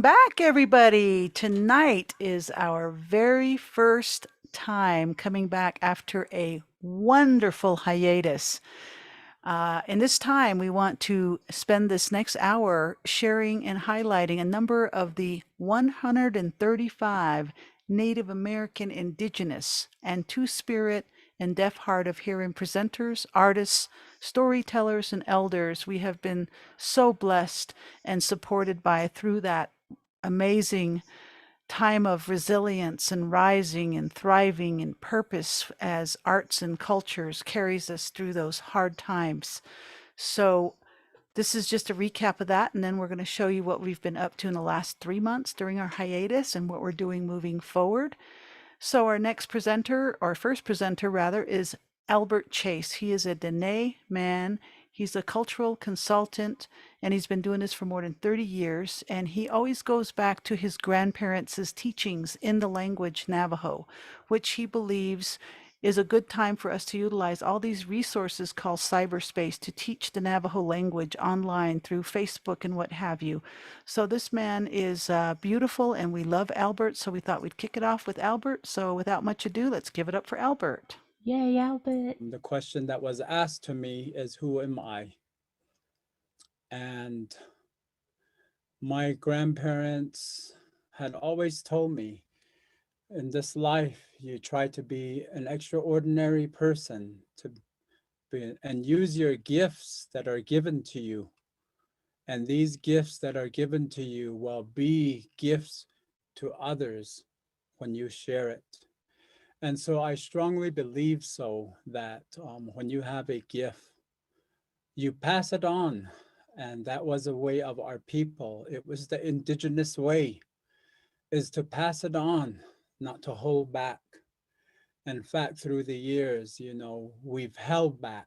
Back, everybody. Tonight is our very first time coming back after a wonderful hiatus. In this time, we want to spend this next hour sharing and highlighting a number of the 135 Native American, Indigenous, and Two Spirit and Deaf Hard of Hearing presenters, artists, storytellers, and elders we have been so blessed and supported by through that amazing time of resilience and rising and thriving and purpose as arts and cultures carries us through those hard times. So this is just a recap of that, and then we're going to show you what we've been up to in the last 3 months during our hiatus and what we're doing moving forward. So our next presenter, or first presenter rather, is Albert Chase. He is a Dene man. He's a cultural consultant, and he's been doing this for more than 30 years. And he always goes back to his grandparents' teachings in the language Navajo, which he believes is a good time for us to utilize all these resources called cyberspace to teach the Navajo language online through Facebook and what have you. So this man is beautiful, and we love Albert, so we thought we'd kick it off with Albert. So without much ado, let's give it up for Albert. Yay, Albert. The question that was asked to me is, who am I? And my grandparents had always told me, in this life, you try to be an extraordinary person and use your gifts that are given to you. And these gifts that are given to you will be gifts to others when you share it. And so I strongly believe that when you have a gift, you pass it on. And that was a way of our people. It was the indigenous way, is to pass it on, not to hold back. In fact, through the years, we've held back.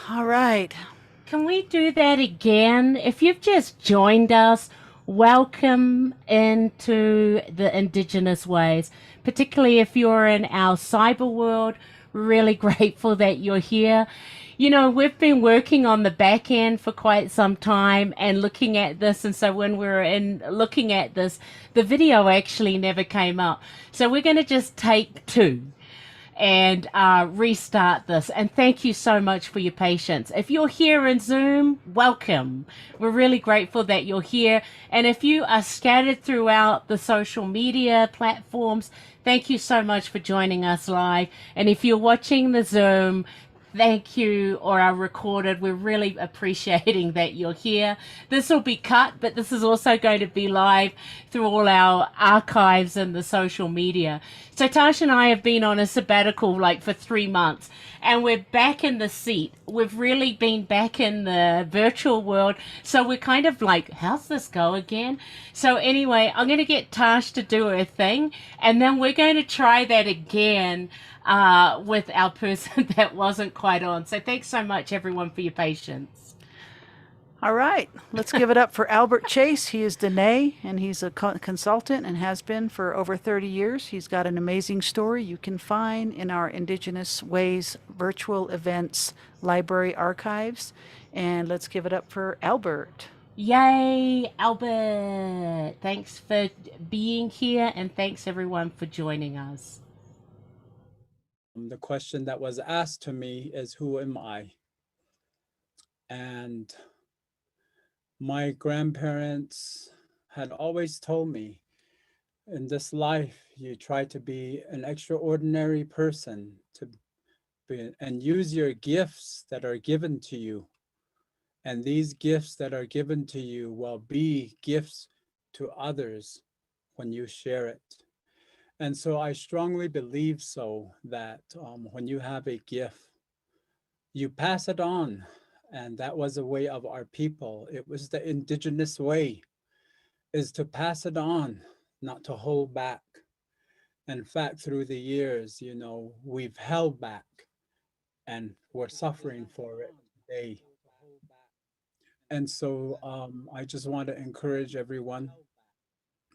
All right. Can we do that again? If you've just joined us, welcome into the Indigenous Ways, particularly if you're in our cyber world. We're really grateful that you're here. You know, we've been working on the back end for quite some time and looking at this. And so when we were in looking at this, the video actually never came up. So we're going to just take two and restart this. And thank you so much for your patience. If you're here in Zoom, welcome. We're really grateful that you're here. And if you are scattered throughout the social media platforms, thank you so much for joining us live. And if you're watching the Zoom, thank you, or are recorded. We're really appreciating that you're here. This will be cut, but this is also going to be live through all our archives and the social media. So Tash and I have been on a sabbatical for 3 months, and we're back in the seat. We've really been back in the virtual world. So we're kind of like, how's this go again? So anyway, I'm going to get Tash to do her thing, and then we're going to try that again with our person that wasn't quite on. So thanks so much, everyone, for your patience. All right, let's give it up for Albert Chase. He is Dene, and he's a consultant and has been for over 30 years. He's got an amazing story you can find in our Indigenous Ways virtual events library archives. And let's give it up for Albert. Yay, Albert. Thanks for being here, and thanks, everyone, for joining us. The question that was asked to me is, who am I? And my grandparents had always told me, in this life, you try to be an extraordinary person and use your gifts that are given to you. And these gifts that are given to you will be gifts to others when you share it. And so I strongly believe that when you have a gift, you pass it on. And that was a way of our people. It was the indigenous way, is to pass it on, not to hold back. In fact, through the years, we've held back. and we're suffering for it today. And so I just want to encourage everyone.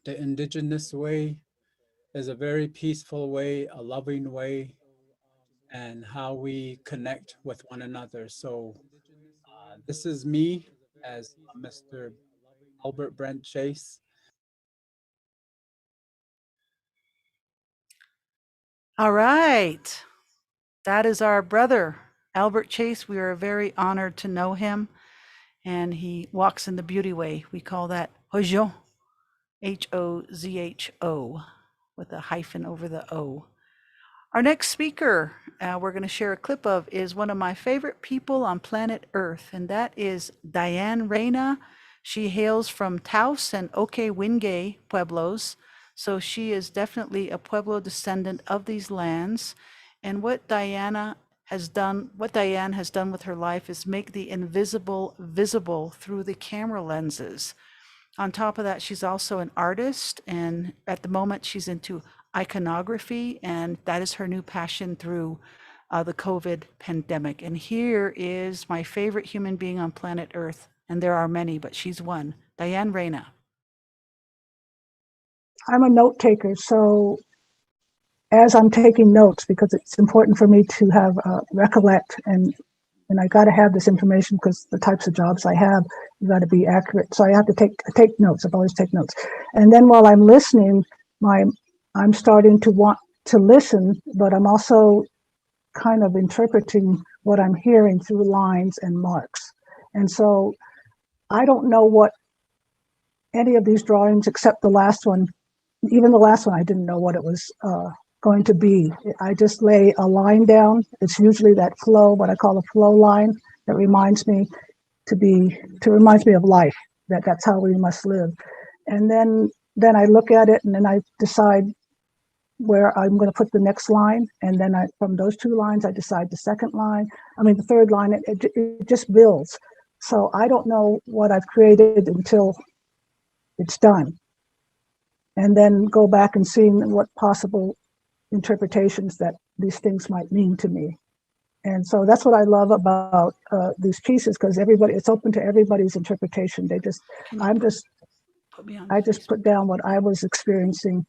The indigenous way is a very peaceful way, a loving way, and how we connect with one another. So this is me as Mr. Albert Brent Chase. All right. That is our brother, Albert Chase. We are very honored to know him, and he walks in the beauty way. We call that Hojo, Hozho, with a hyphen over the O. Our next speaker, we're going to share a clip of, is one of my favorite people on planet Earth, and that is Diane Reyna. She hails from Taos and Oque Pueblos, so she is definitely a Pueblo descendant of these lands. And what Diane has done with her life is make the invisible visible through the camera lenses. On top of that, she's also an artist, and at the moment, she's into iconography, and that is her new passion through the COVID pandemic. And here is my favorite human being on planet Earth, and there are many, but she's one, Diane Reyna. I'm a note taker, so as I'm taking notes, because it's important for me to have recollect, and I got to have this information because the types of jobs I have, you got to be accurate. So I have to take notes. I've always taken notes, and then while I'm listening, I'm starting to want to listen, but I'm also kind of interpreting what I'm hearing through lines and marks. And so I don't know what any of these drawings, except the last one. Even the last one, I didn't know what it was going to be. I just lay a line down. It's usually that flow, what I call a flow line, that reminds me of life. That's how we must live. And then I look at it, and then I decide where I'm going to put the next line. And then from those two lines, I decide the third line. It just builds. So I don't know what I've created until it's done. And then go back and see what possible interpretations that these things might mean to me. And so that's what I love about these pieces, because it's open to everybody's interpretation. I just put down what I was experiencing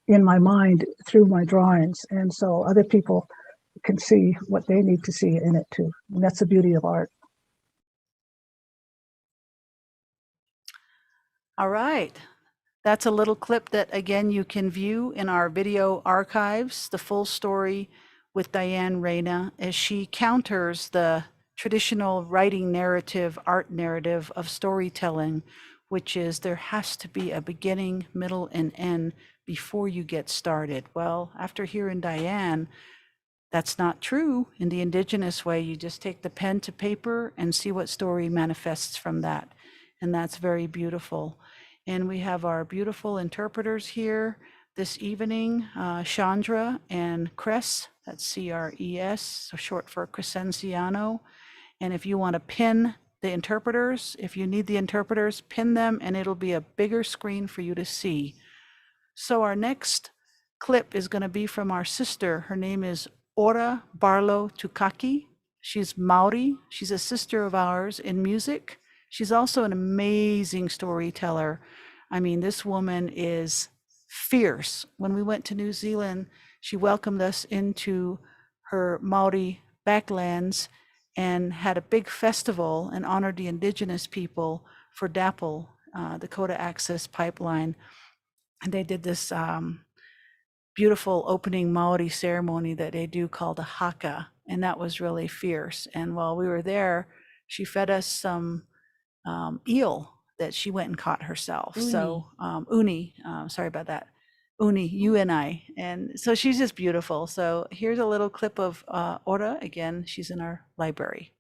in my mind through my drawings. And so other people can see what they need to see in it too. And that's the beauty of art. All right. That's a little clip that, again, you can view in our video archives, the full story with Diane Reyna, as she counters the traditional writing narrative, art narrative of storytelling, which is there has to be a beginning, middle, and end before you get started. Well, after hearing Diane, that's not true. In the indigenous way, you just take the pen to paper and see what story manifests from that. And that's very beautiful. And we have our beautiful interpreters here this evening, Chandra and Cress, that's C-R-E-S, so short for Crescenciano. And if you want to pin the interpreters, if you need the interpreters, pin them, and it'll be a bigger screen for you to see. So our next clip is going to be from our sister. Her name is Ora Barlow Tukaki. She's Maori. She's a sister of ours in music. She's also an amazing storyteller. I mean, this woman is fierce. When we went to New Zealand, she welcomed us into her Maori backlands and had a big festival and honored the indigenous people for DAPL, Dakota Access Pipeline. And they did this beautiful opening Maori ceremony that they do called a haka, and that was really fierce. And while we were there, she fed us some eel that she went and caught herself. Uni. So uni, sorry about that. Uni, UNI. And so she's just beautiful. So here's a little clip of Ora. Again, she's in our library.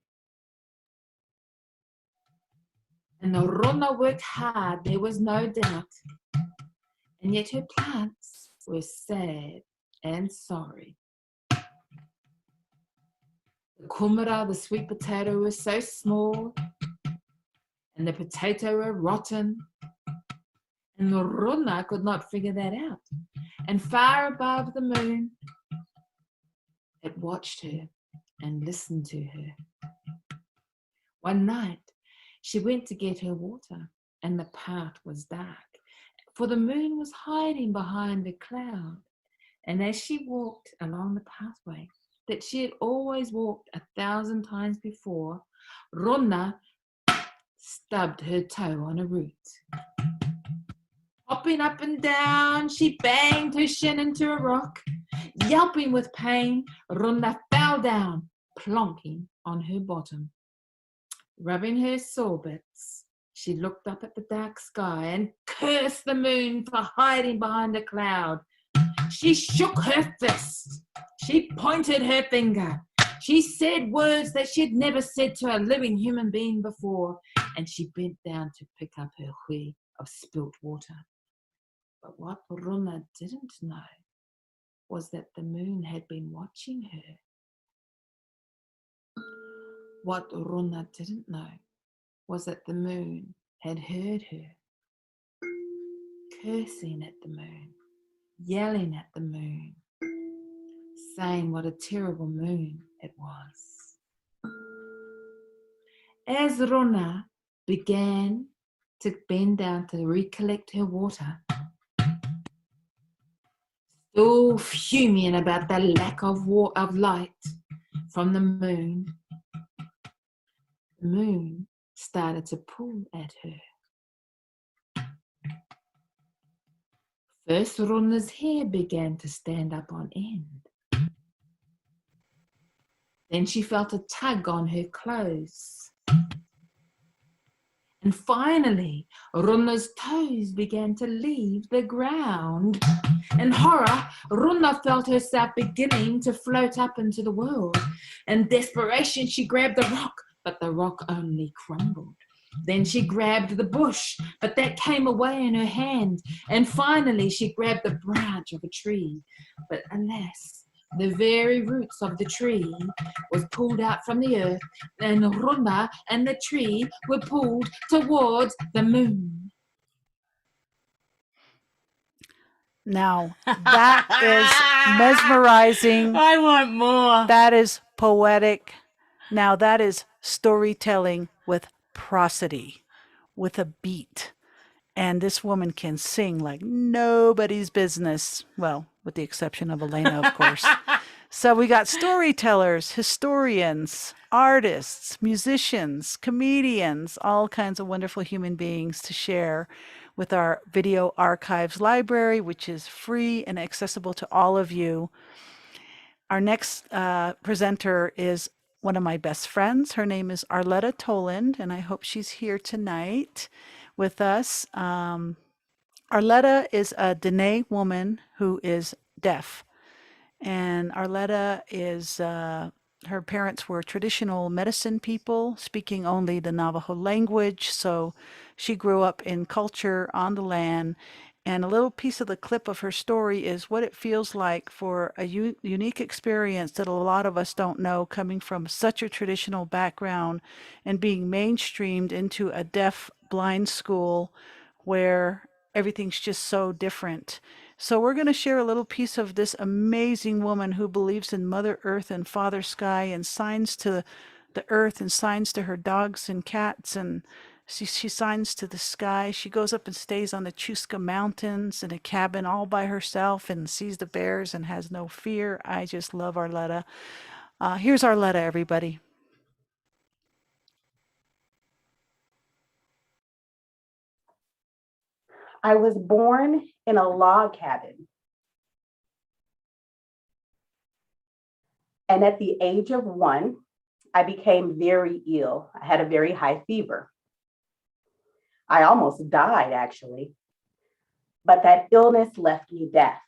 And the Rona worked hard, there was no doubt. And yet her plants were sad and sorry. The kumara, the sweet potato, was so small, and the potato were rotten. And the Rona could not figure that out. And far above the moon, It watched her and listened to her. One night, she went to get her water, and the path was dark, for the moon was hiding behind a cloud. And as she walked along the pathway that she had always walked 1,000 times before, Rona stubbed her toe on a root. Hopping up and down, she banged her shin into a rock. Yelping with pain, Rona fell down, plonking on her bottom. Rubbing her sore bits, she looked up at the dark sky and cursed the moon for hiding behind a cloud. She shook her fist. She pointed her finger. She said words that she had never said to a living human being before, and she bent down to pick up her hui of spilt water. But what Runa didn't know was that the moon had been watching her. What Runa didn't know was that the moon had heard her, cursing at the moon, yelling at the moon, saying what a terrible moon it was. As Rona began to bend down to recollect her water, still fuming about the lack of light from the moon started to pull at her. First, Rona's hair began to stand up on end. Then she felt a tug on her clothes. And finally, Runa's toes began to leave the ground. In horror, Runa felt herself beginning to float up into the world. In desperation, she grabbed the rock, but the rock only crumbled. Then she grabbed the bush, but that came away in her hand. And finally, she grabbed the branch of a tree. But alas, the very roots of the tree was pulled out from the earth, and Runa and the tree were pulled towards the moon. Now, that is mesmerizing. I want more. That is poetic. Now, that is storytelling with prosody, with a beat. And this woman can sing like nobody's business. Well, with the exception of Elena, of course. So we got storytellers, historians, artists, musicians, comedians, all kinds of wonderful human beings to share with our video archives library, which is free and accessible to all of you. Our next presenter is one of my best friends. Her name is Arletta Toland, and I hope she's here tonight with us. Arletta is a Dene woman who is deaf. And Arletta is, her parents were traditional medicine people speaking only the Navajo language. So she grew up in culture on the land. And a little piece of the clip of her story is what it feels like for a unique experience that a lot of us don't know, coming from such a traditional background and being mainstreamed into a deaf blind school where everything's just so different. So we're going to share a little piece of this amazing woman who believes in Mother Earth and Father Sky and signs to the earth and signs to her dogs and cats, and she signs to the sky. She goes up and stays on the Chusca Mountains in a cabin all by herself and sees the bears and has no fear. I just love Arletta. Here's Arletta, everybody. I was born in a log cabin. And at the age of 1, I became very ill. I had a very high fever. I almost died, actually. But that illness left me deaf.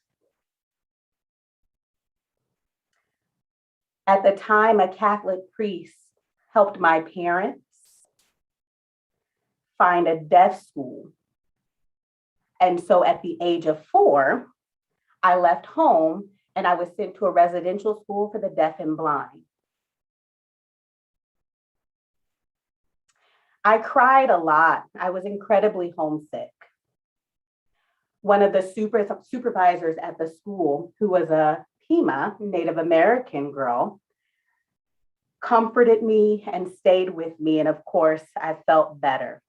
At the time, a Catholic priest helped my parents find a deaf school. And so at the age of 4, I left home and I was sent to a residential school for the deaf and blind. I cried a lot. I was incredibly homesick. One of the supervisors at the school, who was a Pima, Native American girl, comforted me and stayed with me. And of course, I felt better.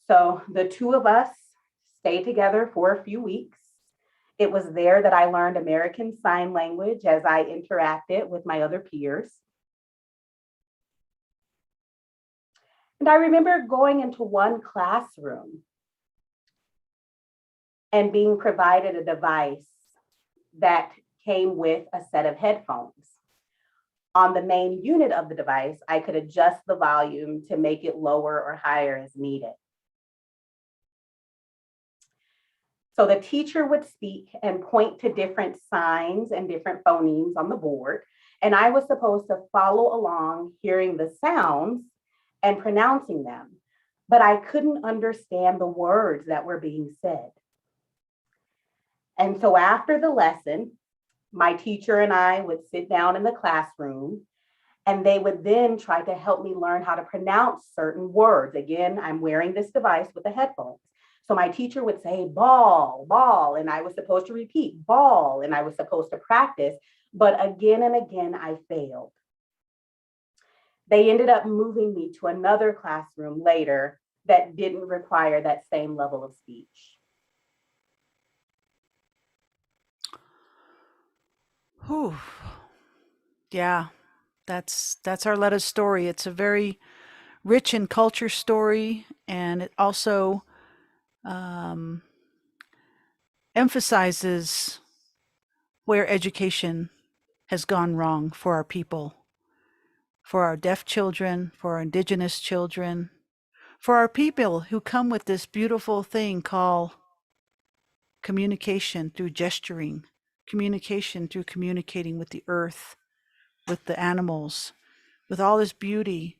So the two of us stayed together for a few weeks. It was there that I learned American Sign Language as I interacted with my other peers. And I remember going into one classroom and being provided a device that came with a set of headphones. On the main unit of the device, I could adjust the volume to make it lower or higher as needed. So the teacher would speak and point to different signs and different phonemes on the board. And I was supposed to follow along, hearing the sounds and pronouncing them. But I couldn't understand the words that were being said. And so after the lesson, my teacher and I would sit down in the classroom, and they would then try to help me learn how to pronounce certain words. Again, I'm wearing this device with the headphones. So my teacher would say, ball, ball, and I was supposed to repeat ball, and I was supposed to practice, but again and again, I failed. They ended up moving me to another classroom later that didn't require that same level of speech. Whew. Yeah, that's Arletta's story. It's a very rich in culture story, and it also um, emphasizes where education has gone wrong for our people, for our deaf children, for our indigenous children, for our people who come with this beautiful thing called communication through gesturing, communication through communicating with the earth, with the animals, with all this beauty,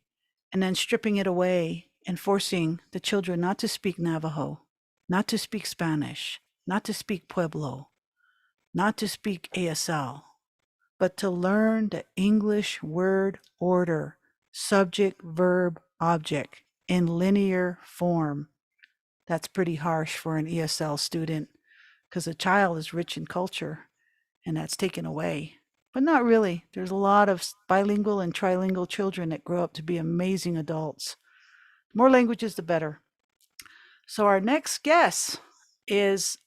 and then stripping it away and forcing the children not to speak Navajo, not to speak Spanish, not to speak Pueblo, not to speak ASL, but to learn the English word order, subject, verb, object in linear form. That's pretty harsh for an ESL student because a child is rich in culture and that's taken away. But not really. There's a lot of bilingual and trilingual children that grow up to be amazing adults. The more languages, the better. So our next guest is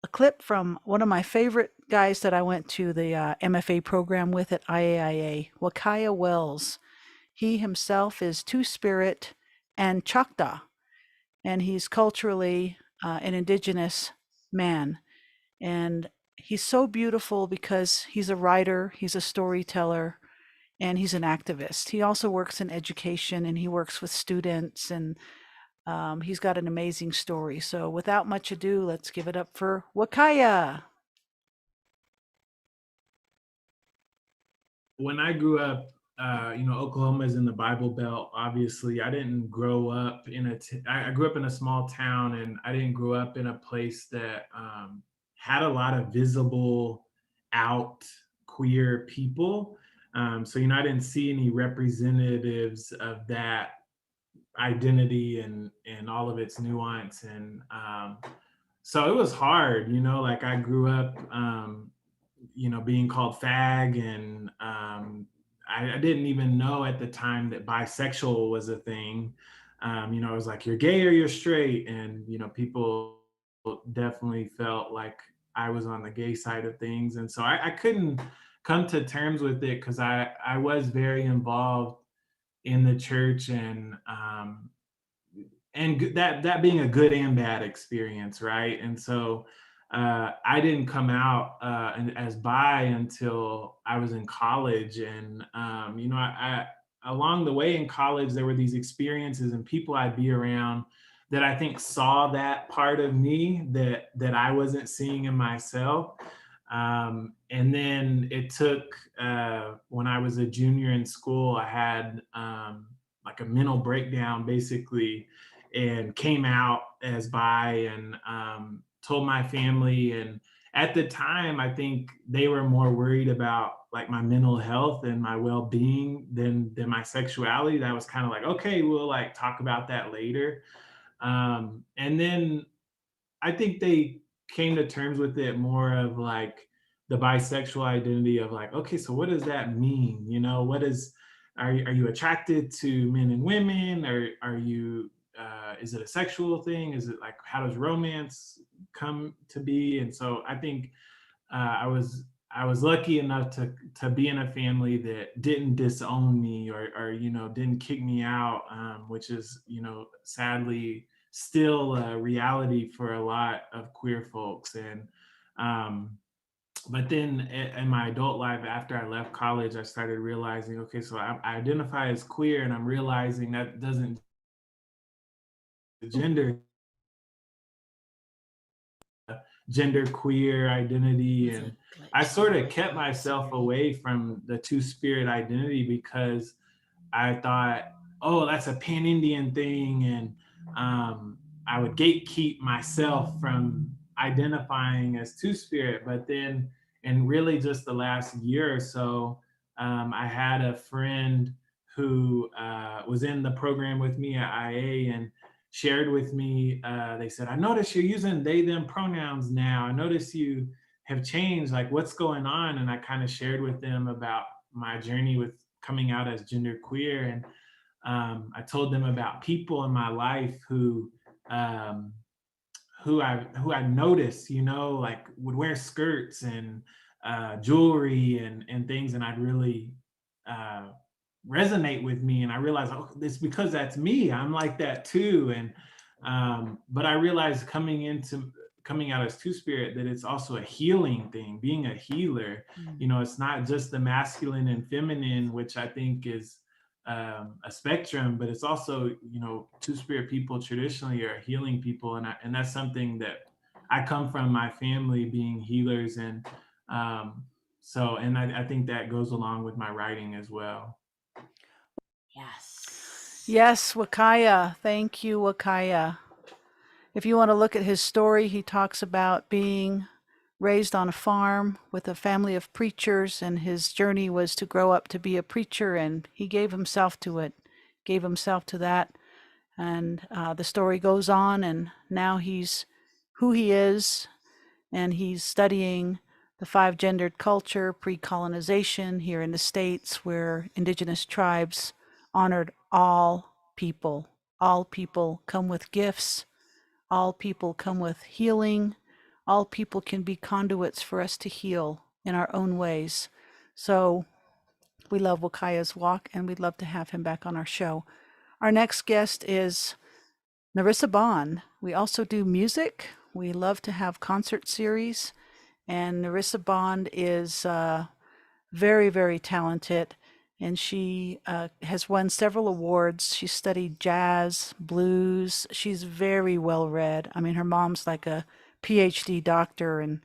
a clip from one of my favorite guys that I went to the MFA program with at IAIA, Wakaya Wells. He himself is Two-Spirit and Choctaw, and he's culturally an indigenous man. And he's so beautiful because he's a writer, he's a storyteller, and he's an activist. He also works in education and he works with students, and he's got an amazing story. So without much ado, let's give it up for Wakaya. When I grew up, Oklahoma is in the Bible Belt. Obviously, I didn't grow up in I grew up in a small town, and I didn't grow up in a place that had a lot of visible out queer people. So, I didn't see any representatives of that identity and all of its nuance. And so it was hard, like I grew up, being called fag, and I didn't even know at the time that bisexual was a thing. It was like, you're gay or you're straight. And, people definitely felt like I was on the gay side of things. And so I couldn't come to terms with it because I was very involved in the church, and that being a good and bad experience, right? And so I didn't come out as bi until I was in college, and I along the way in college there were these experiences and people I'd be around that I think saw that part of me that I wasn't seeing in myself. And then it took when I was a junior in school, I had like a mental breakdown basically, and came out as bi, and told my family. And at the time, I think they were more worried about like my mental health and my well-being than my sexuality. That was kind of like, okay, we'll like talk about that later. And then I think they came to terms with it more of like, the bisexual identity of like, okay, so what does that mean? You know, what is, are you attracted to men and women, or are you, is it a sexual thing? Is it like, how does romance come to be? And so I think I was lucky enough to be in a family that didn't disown me, or you know, didn't kick me out, which is, you know, sadly still a reality for a lot of queer folks. And but then in my adult life, after I left college, I started realizing, okay, so I identify as queer, and I'm realizing that doesn't gender queer identity. And I sort of kept myself away from the two-spirit identity because I thought, oh, that's a pan-Indian thing, and I would gatekeep myself from identifying as two-spirit. But then, and really just the last year or so, I had a friend who was in the program with me at IA, and shared with me, they said, I noticed you're using they, them pronouns now. I noticed you have changed, like what's going on? And I kind of shared with them about my journey with coming out as genderqueer. And I told them about people in my life who I noticed, you know, like would wear skirts and jewelry and things, and I'd really resonate with me. And I realized, oh, it's because that's me. I'm like that too. And but I realized coming out as two-spirit that it's also a healing thing, being a healer. You know, it's not just the masculine and feminine, which I think is a spectrum, but it's also, you know, two-spirit people traditionally are healing people. And that's something that I come from, my family being healers. And so, and I think that goes along with my writing as well. Yes. Yes, Wakaya. Thank you, Wakaya. If you want to look at his story, he talks about being raised on a farm with a family of preachers, and his journey was to grow up to be a preacher, and he gave himself to it, gave himself to that. And the story goes on, and now he's who he is, and he's studying the five-gendered culture, pre-colonization here in the States, where indigenous tribes honored all people. All people come with gifts. All people come with healing. All people can be conduits for us to heal in our own ways. So we love Wakaya's walk, and we'd love to have him back on our show. Our next guest is Narissa Bond. We also do music. We love to have concert series. And Narissa Bond is very, very talented. And she has won several awards. She studied jazz, blues. She's very well read. I mean, her mom's like a PhD doctor, and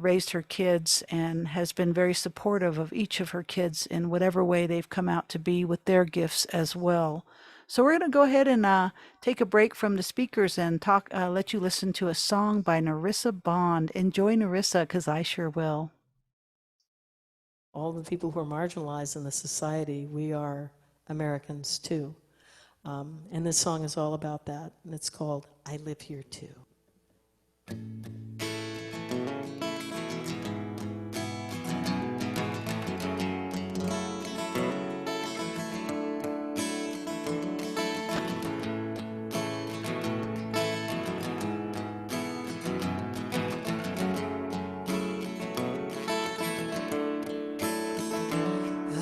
raised her kids and has been very supportive of each of her kids in whatever way they've come out to be with their gifts as well. So we're going to go ahead and take a break from the speakers and let you listen to a song by Narissa Bond. Enjoy, Narissa, because I sure will. All the people who are marginalized in the society, we are Americans too. And this song is all about that, and it's called I Live Here Too.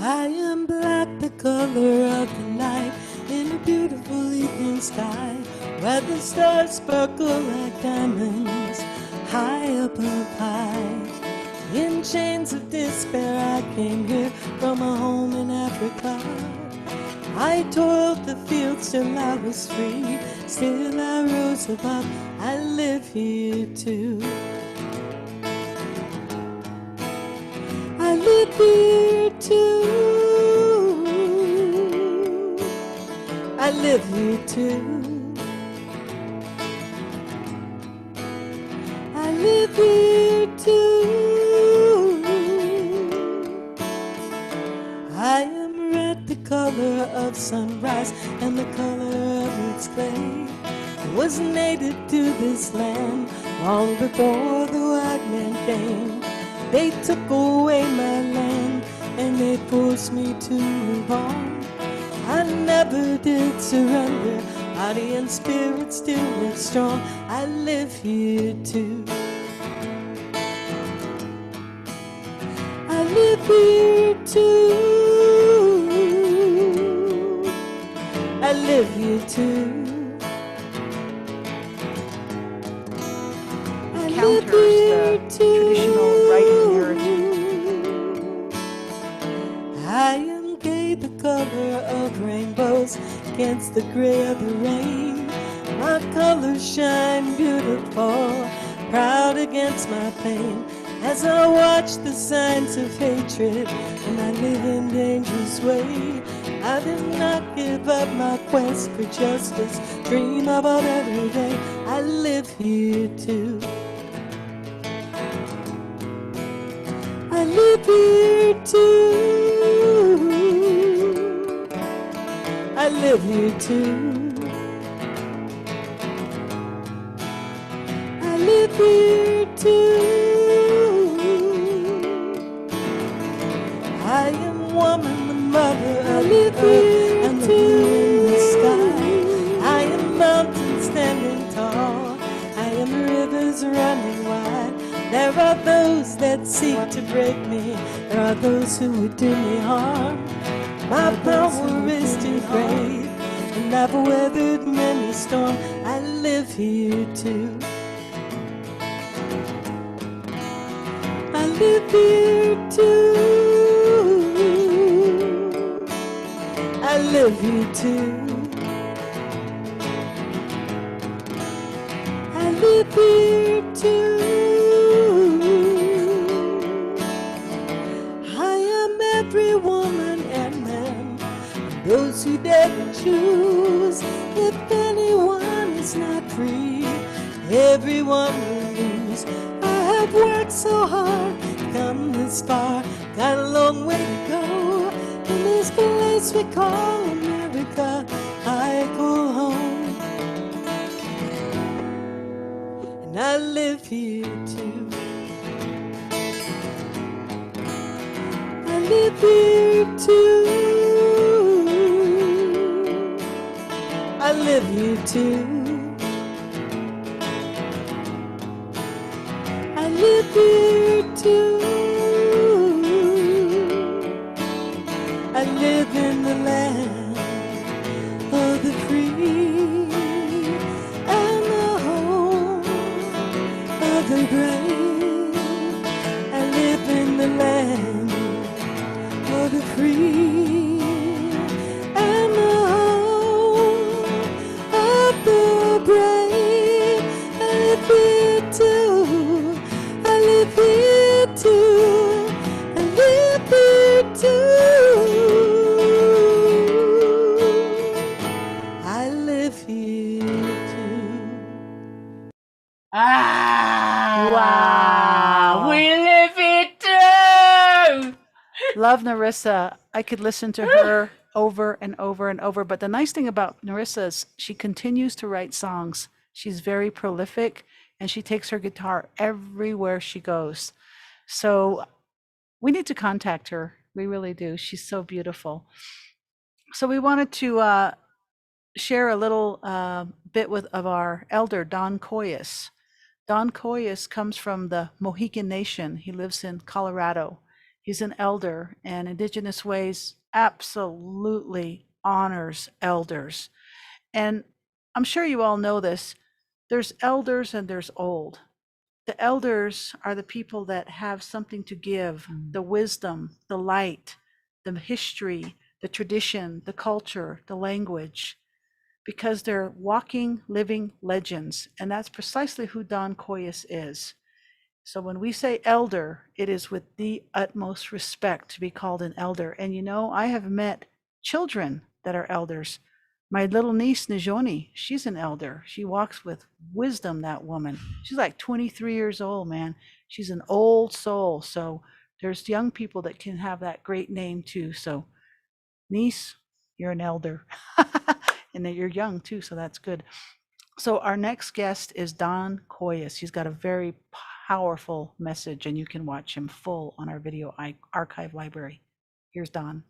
I am black, the color of the night, in a beautiful evening sky, where the stars sparkle like diamonds, high above high. In chains of despair I came here from a home in Africa. I toiled the fields till I was free, still I rose above, I live here too. I live here too. I live here too. I live here too. I am red, the color of sunrise, and the color of its clay. Was native to this land long before the white man came. They took away my land and they forced me to move on. I never did surrender, body and spirit still live strong. I live here too. I live here too. I live here too. Counters the traditional right inheritance. I am gay, the color of rainbows against the gray of the rain. My colors shine beautiful, proud against my pain. As I watch the signs of hatred and I live in dangerous way, I did not give up my quest for justice, dream of a better day. I live here too. I live here too. I live here too. I live here too. I am woman, the mother of the earth and the blue in the sky. I am mountains standing tall. I am rivers running wide. There are those that seek to break me. There are those who would do me harm. My power is too great, and I've weathered many storms. I live here too. I live here too. I live here too. I live here too. I am every woman and man, those who dare to choose. If anyone is not free, everyone will lose. I have worked so hard, come this far, got a long way to go. In this place we call America, I call home. And I live here too. I live here too. I live here too. I live here too. I live in the land of the free and the home of the brave. I live in the land of the free and the home of the brave. I live here too. I live here too. I live here too. I live here too. Ah, Wow. we live it too. Love Narissa. I could listen to her over and over and over. But the nice thing about Narissa is she continues to write songs. She's very prolific and she takes her guitar everywhere she goes. So we need to contact her. We really do. She's so beautiful. So we wanted to share a little bit of our elder, Don Coyes. Don Coyes comes from the Mohican Nation. He lives in Colorado. He's an elder, and Indigenous Ways absolutely honors elders. And I'm sure you all know this. There's elders and there's old. The elders are the people that have something to give, the wisdom, the light, the history, the tradition, the culture, the language, because they're walking, living legends. And that's precisely who Don Coyes is. So when we say elder, it is with the utmost respect to be called an elder. And you know, I have met children that are elders. My little niece, Najoni, she's an elder. She walks with wisdom, that woman. She's like 23 years old, man. She's an old soul. So there's young people that can have that great name too. So niece, you're an elder. And that you're young too, so that's good. So our next guest is Don Coyes. He's got a very powerful message, and you can watch him full on our video archive library. Here's Don.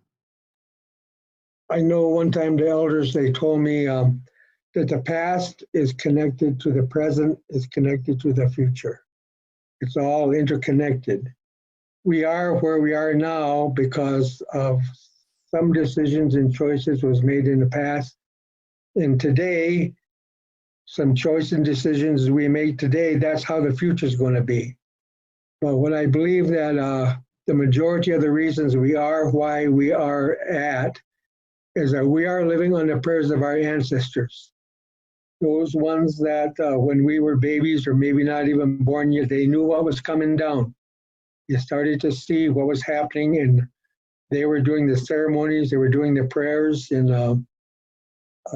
I know one time the elders, they told me that the past is connected to the present, is connected to the future. It's all interconnected. We are where we are now because of some decisions and choices was made in the past. And today, some choice and decisions we made today, that's how the future is going to be. But what I believe that the majority of the reasons we are why we are at is that we are living on the prayers of our ancestors. Those ones that when we were babies or maybe not even born yet, they knew what was coming down. You started to see what was happening, and they were doing the ceremonies, they were doing the prayers, and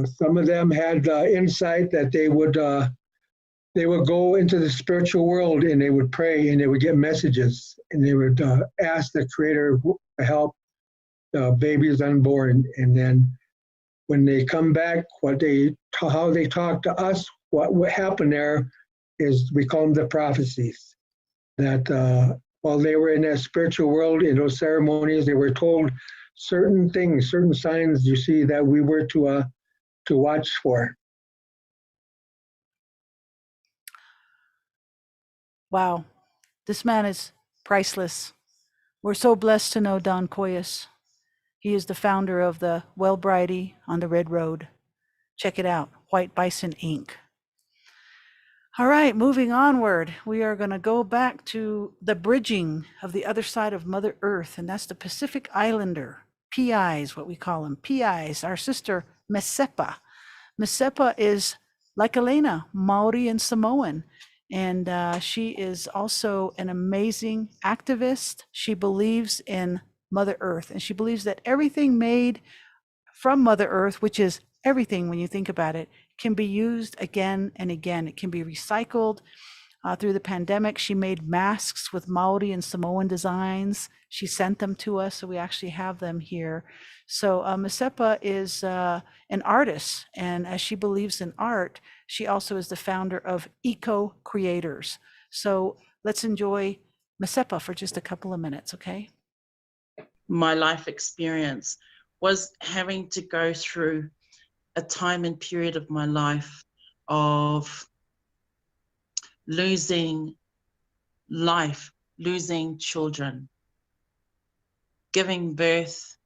some of them had insight that they would go into the spiritual world and they would pray and they would get messages and they would ask the Creator to help the babies unborn. And then when they come back, how they talk to us, what happened there is we call them the prophecies. That while they were in that spiritual world, in those ceremonies, they were told certain things, certain signs you see that we were to watch for. Wow, this man is priceless. We're so blessed to know Don Coyes. He is the founder of the Wellbriety on the Red Road. Check it out, White Bison Inc. All right, moving onward, we are going to go back to the bridging of the other side of Mother Earth, and that's the Pacific Islander, PIs, what we call them, PIs, our sister Mesepa. Mesepa is, like Elena, Maori and Samoan, and she is also an amazing activist. She believes in Mother Earth, and she believes that everything made from Mother Earth, which is everything when you think about it, can be used again and again. It can be recycled. Through the pandemic, she made masks with Maori and Samoan designs. She sent them to us, so we actually have them here. So Mesepa is an artist, and as she believes in art, she also is the founder of Eco Creators. So let's enjoy Mesepa for just a couple of minutes, okay? My life experience was having to go through a time and period of my life of losing life, losing children, giving birth,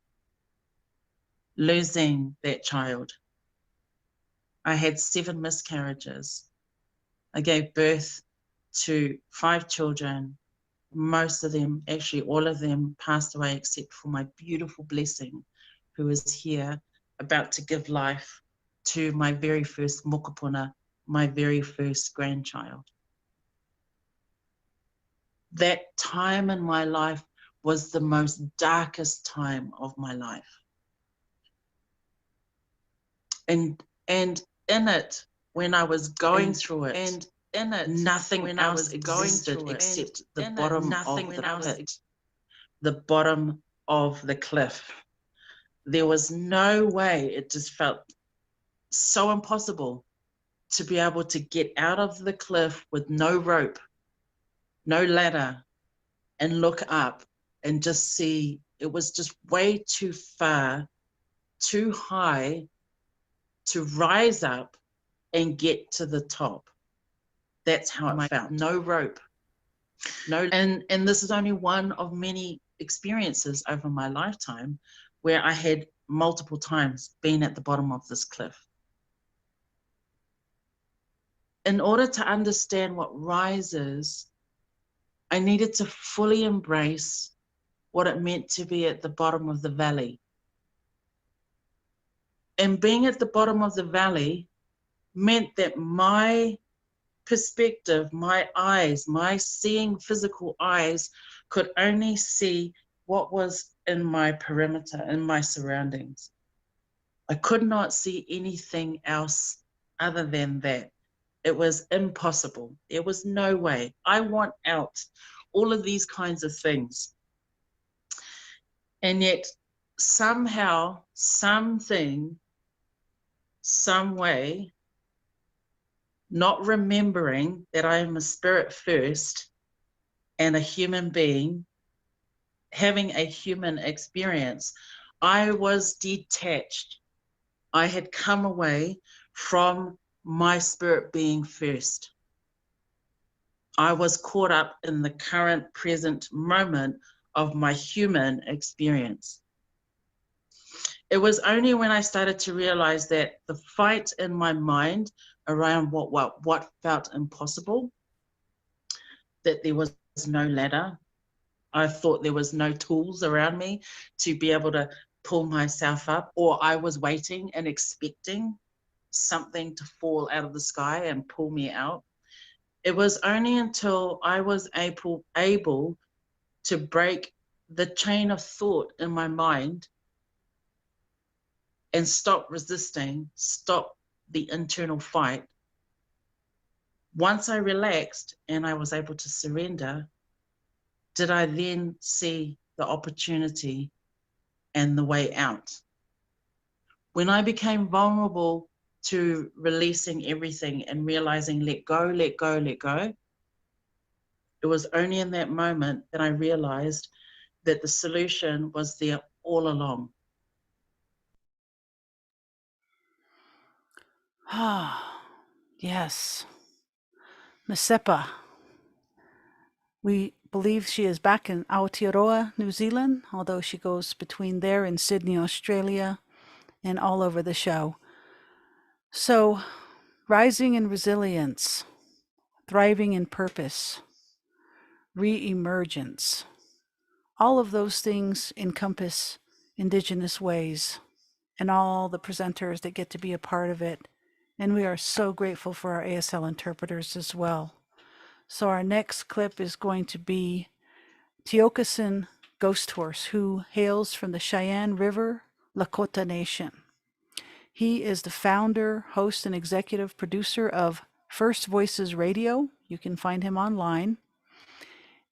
losing that child. I had 7 miscarriages. I gave birth to 5 children. Most of them, actually all of them, passed away except for my beautiful blessing, who is here about to give life to my very first mokopuna, my very first grandchild. That time in my life was the most darkest time of my life. And in it, when I was going through it, and in it, nothing else existed except the bottom of the pit, the bottom of the cliff. There was no way, it just felt so impossible to be able to get out of the cliff with no rope, no ladder, and look up and just see. It was just way too far, too high to rise up and get to the top. That's how it felt. No rope. No, and this is only one of many experiences over my lifetime where I had multiple times been at the bottom of this cliff. In order to understand what rise is, I needed to fully embrace what it meant to be at the bottom of the valley. And being at the bottom of the valley meant that my perspective, my eyes, my seeing physical eyes could only see what was in my perimeter, in my surroundings. I could not see anything else other than that. It was impossible. There was no way. I want out. All of these kinds of things. And yet somehow, something, some way, not remembering that I am a spirit first, and a human being having a human experience. I was detached. I had come away from my spirit being first. I was caught up in the current present moment of my human experience. It was only when I started to realize that the fight in my mind around what felt impossible, that there was no ladder. I thought there was no tools around me to be able to pull myself up, or I was waiting and expecting something to fall out of the sky and pull me out. It was only until I was able to break the chain of thought in my mind and stop resisting, stop the internal fight. Once I relaxed and I was able to surrender, did I then see the opportunity and the way out. When I became vulnerable to releasing everything and realizing, let go, let go, let go, it was only in that moment that I realized that the solution was there all along. Ah, yes. Masepa. We believe she is back in Aotearoa, New Zealand, although she goes between there and Sydney, Australia, and all over the show. So, rising in resilience, thriving in purpose, re-emergence. All of those things encompass Indigenous ways and all the presenters that get to be a part of it. And we are so grateful for our ASL interpreters as well. So our next clip is going to be Tiokasin Ghost Horse, who hails from the Cheyenne River, Lakota Nation. He is the founder, host, and executive producer of First Voices Radio. You can find him online.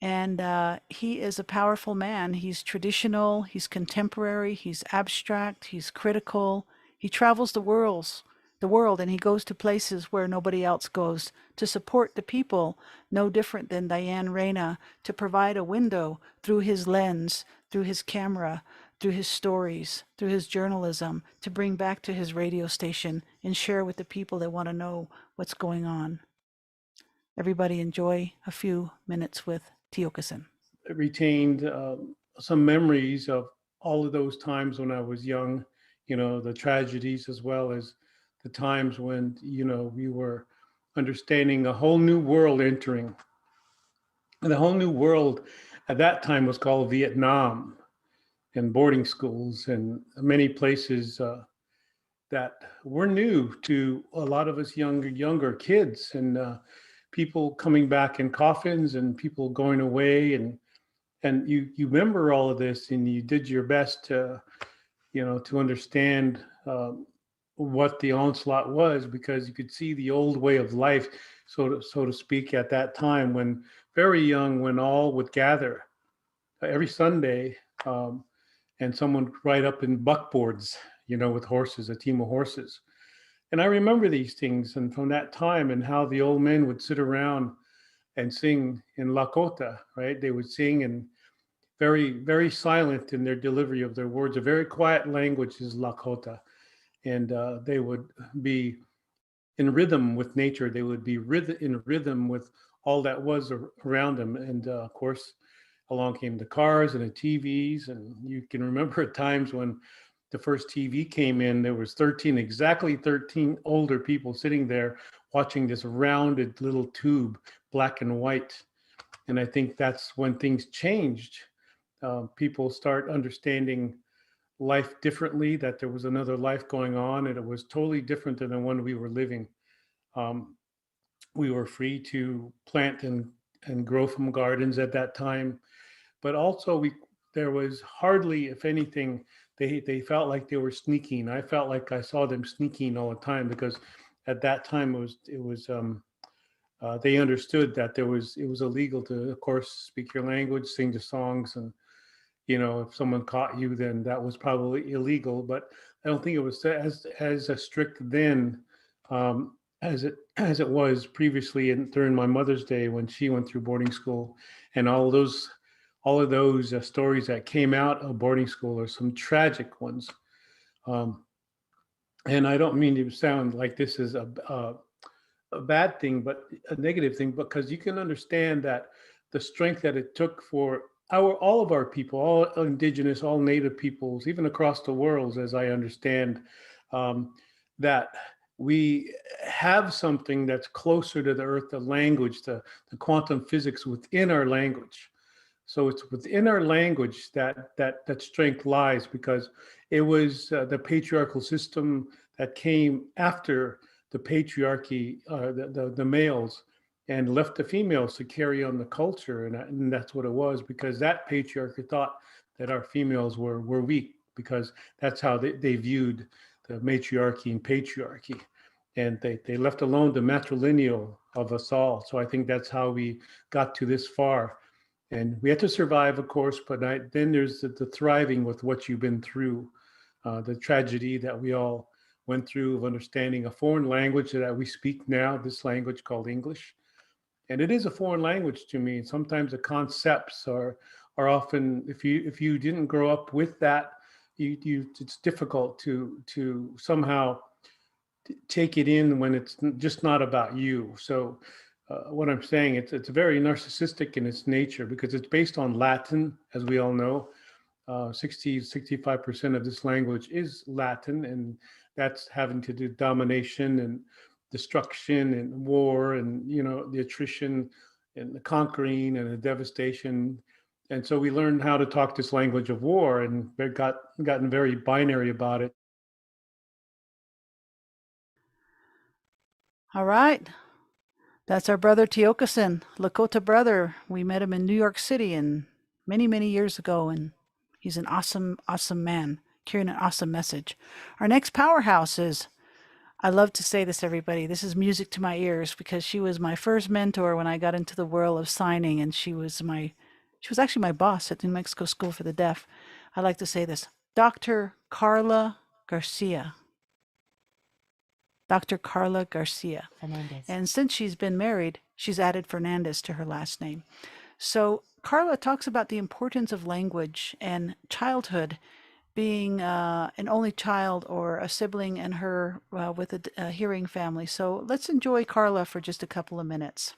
And he is a powerful man. He's traditional, he's contemporary, he's abstract, he's critical. He travels the world, and he goes to places where nobody else goes to support the people, no different than Diane Reyna, to provide a window through his lens, through his camera, through his stories, through his journalism, to bring back to his radio station and share with the people that want to know what's going on. Everybody enjoy a few minutes with Tiokasin. I retained some memories of all of those times when I was young, the tragedies as well as the times when, we were understanding a whole new world entering. And the whole new world at that time was called Vietnam, and boarding schools and many places that were new to a lot of us younger kids, and people coming back in coffins and people going away, and you remember all of this, and you did your best to to understand what the onslaught was, because you could see the old way of life, so to speak, at that time, when very young, when all would gather every Sunday, and someone would ride up in buckboards, with horses, a team of horses. And I remember these things, and from that time, and how the old men would sit around and sing in Lakota, right? They would sing, and very, very silent in their delivery of their words. A very quiet language is Lakota. And they would be in rhythm with nature. They would be in rhythm with all that was around them. And of course, along came the cars and the TVs. And you can remember at times when the first TV came in, there was exactly 13 older people sitting there watching this rounded little tube, black and white. And I think that's when things changed. People start understanding life differently, that there was another life going on, and it was totally different than the one we were living. We were free to plant and grow from gardens at that time, but also there was hardly, if anything, they felt like they were sneaking. I felt like I saw them sneaking all the time, because at that time it was they understood that it was illegal to, of course, speak your language, sing the songs, and if someone caught you, then that was probably illegal. But I don't think it was as strict then as it was previously during my mother's day when she went through boarding school, and all of those stories that came out of boarding school are some tragic ones. Um, and I don't mean to sound like this is a bad thing, but a negative thing, because you can understand that the strength that it took for all of our people, all indigenous, all native peoples, even across the world, as I understand, um, that we have something that's closer to the earth, the language, the quantum physics within our language. So it's within our language that strength lies, because it was the patriarchal system that came after the patriarchy, the males, and left the females to carry on the culture, and that's what it was, because that patriarchy thought that our females were weak, because that's how they viewed the matriarchy and patriarchy, and they left alone the matrilineal of us all. So I think that's how we got to this far. And we had to survive, of course, but then there's the thriving with what you've been through, the tragedy that we all went through of understanding a foreign language that we speak now, this language called English. And it is a foreign language to me. Sometimes the concepts are often, if you didn't grow up with that, it's difficult to somehow take it in when it's just not about you. So what I'm saying, it's very narcissistic in its nature, because it's based on Latin, as we all know. 65% of this language is Latin, and that's having to do domination and destruction and war, and the attrition and the conquering and the devastation. And so we learned how to talk this language of war, and we gotten very binary about it. All right. That's our brother Tiokasin, Lakota brother. We met him in New York City and many years ago, and he's an awesome, awesome man, carrying an awesome message. Our next powerhouse is, I love to say this, everybody, this is music to my ears, because she was my first mentor when I got into the world of signing, and she was actually my boss at New Mexico School for the Deaf. I like to say this, Dr. Carla Garcia. Dr. Carla Garcia. Fernandez. And since she's been married, she's added Fernandez to her last name. So Carla talks about the importance of language and childhood, being an only child or a sibling, and her with a hearing family. So let's enjoy Carla for just a couple of minutes.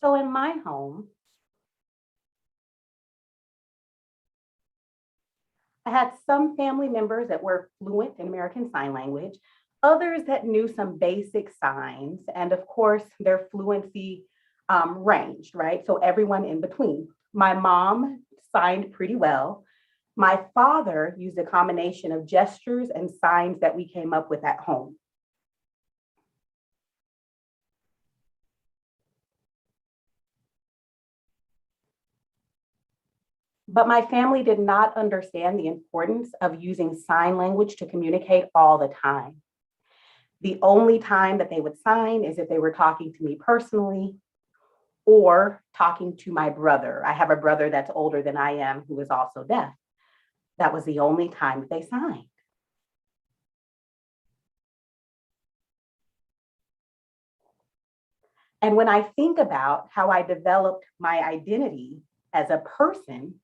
So in my home, I had some family members that were fluent in American Sign Language, others that knew some basic signs, and of course, their fluency ranged, right? So everyone in between. My mom signed pretty well. My father used a combination of gestures and signs that we came up with at home. But my family did not understand the importance of using sign language to communicate all the time. The only time that they would sign is if they were talking to me personally or talking to my brother. I have a brother that's older than I am who is also deaf. That was the only time that they signed. And when I think about how I developed my identity as a person,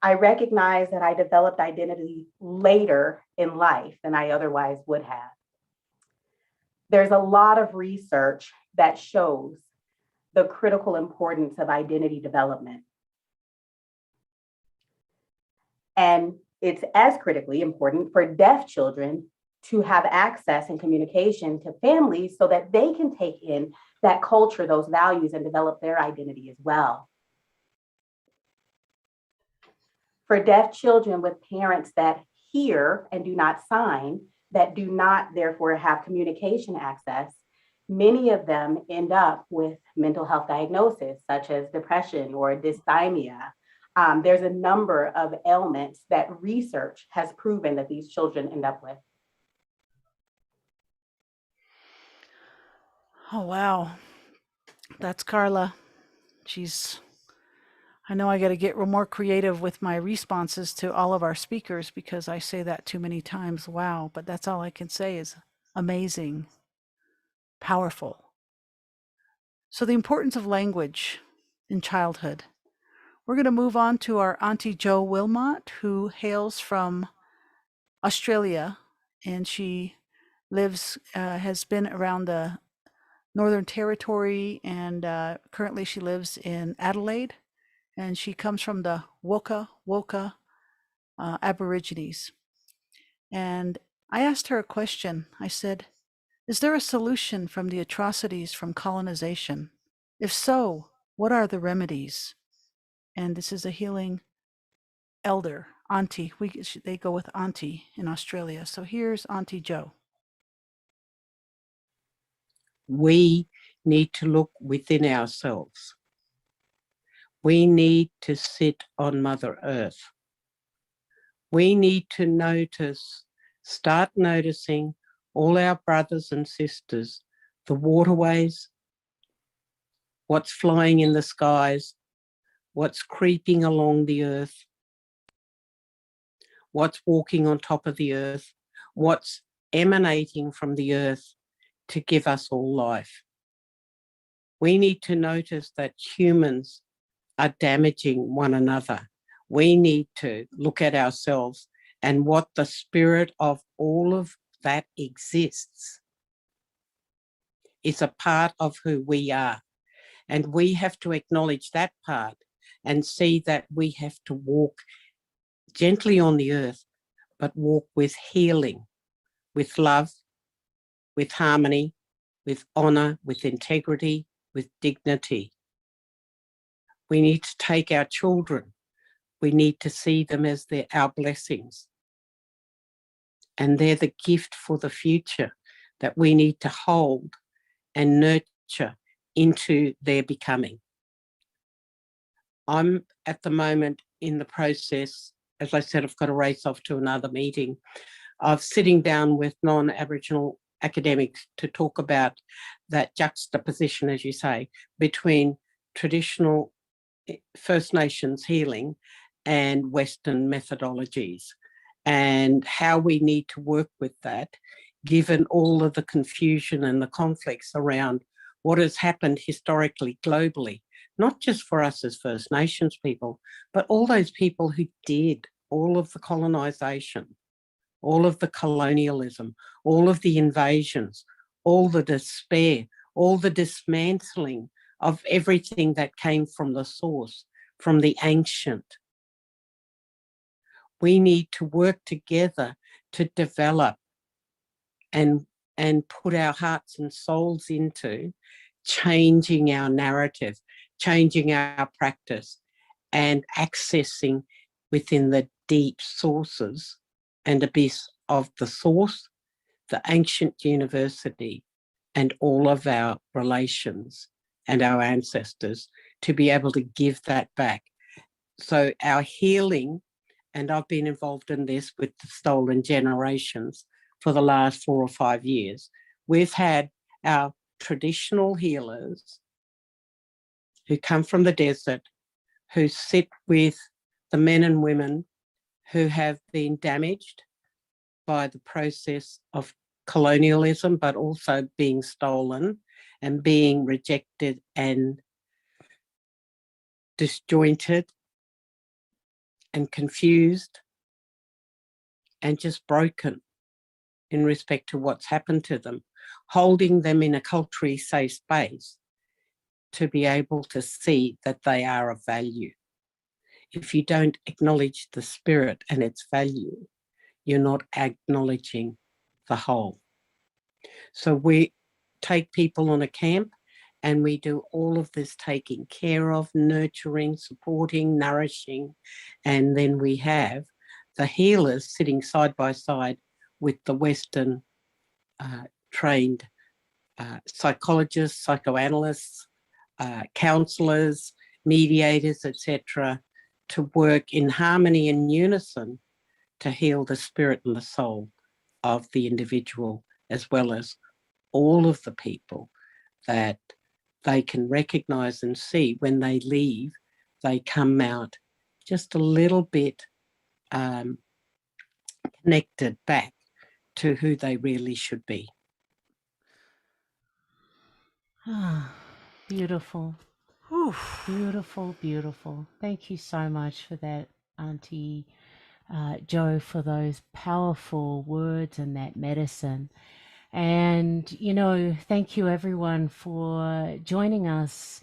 I recognize that I developed identity later in life than I otherwise would have. There's a lot of research that shows the critical importance of identity development. And it's as critically important for deaf children to have access and communication to families so that they can take in that culture, those values, and develop their identity as well. For deaf children with parents that hear and do not sign, that do not therefore have communication access, many of them end up with mental health diagnoses such as depression or dysthymia. There's a number of ailments that research has proven that these children end up with. Oh, wow. That's Carla. I know I got to get more creative with my responses to all of our speakers because I say that too many times. Wow. But that's all I can say is amazing, powerful. So, the importance of language in childhood. We're going to move on to our Auntie Jo Wilmot, who hails from Australia, and she has been around the Northern Territory, and currently she lives in Adelaide, and she comes from the Woka Aborigines. And I asked her a question. I said, is there a solution from the atrocities from colonization? If so, what are the remedies? And this is a healing elder, Auntie. They go with Auntie in Australia. So here's Auntie Jo. We need to look within ourselves. We need to sit on Mother Earth. We need to start noticing all our brothers and sisters, the waterways, what's flying in the skies, what's creeping along the earth, what's walking on top of the earth, what's emanating from the earth to give us all life. We need to notice that humans are damaging one another. We need to look at ourselves and what the spirit of all of that exists is a part of who we are. And we have to acknowledge that part and see that we have to walk gently on the earth, but walk with healing, with love, with harmony, with honor, with integrity, with dignity. We need to take our children. We need to see them as our blessings. And they're the gift for the future that we need to hold and nurture into their becoming. I'm at the moment in the process, as I said, I've got to race off to another meeting, of sitting down with non-Aboriginal academics to talk about that juxtaposition, as you say, between traditional First Nations healing and Western methodologies, and how we need to work with that, given all of the confusion and the conflicts around what has happened historically, globally, not just for us as First Nations people, but all those people who did all of the colonisation, all of the colonialism, all of the invasions, all the despair, all the dismantling of everything that came from the source, from the ancient. We need to work together to develop and put our hearts and souls into changing our narrative, changing our practice, and accessing within the deep sources and abyss of the source, the ancient university, and all of our relations and our ancestors, to be able to give that back. So our healing, and I've been involved in this with the Stolen Generations for the last 4 or 5 years, we've had our traditional healers who come from the desert, who sit with the men and women who have been damaged by the process of colonialism, but also being stolen and being rejected and disjointed and confused and just broken in respect to what's happened to them, holding them in a culturally safe space to be able to see that they are of value. If you don't acknowledge the spirit and its value, you're not acknowledging the whole. So we take people on a camp and we do all of this taking care of, nurturing, supporting, nourishing, and then we have the healers sitting side by side with the Western trained psychologists, psychoanalysts, counsellors, mediators, etc., to work in harmony and unison to heal the spirit and the soul of the individual, as well as all of the people, that they can recognise and see when they leave they come out just a little bit connected back to who they really should be. Ah, beautiful. Oof. Beautiful, beautiful. Thank you so much for that, Auntie Joe, for those powerful words and that medicine. And, you know, thank you everyone for joining us.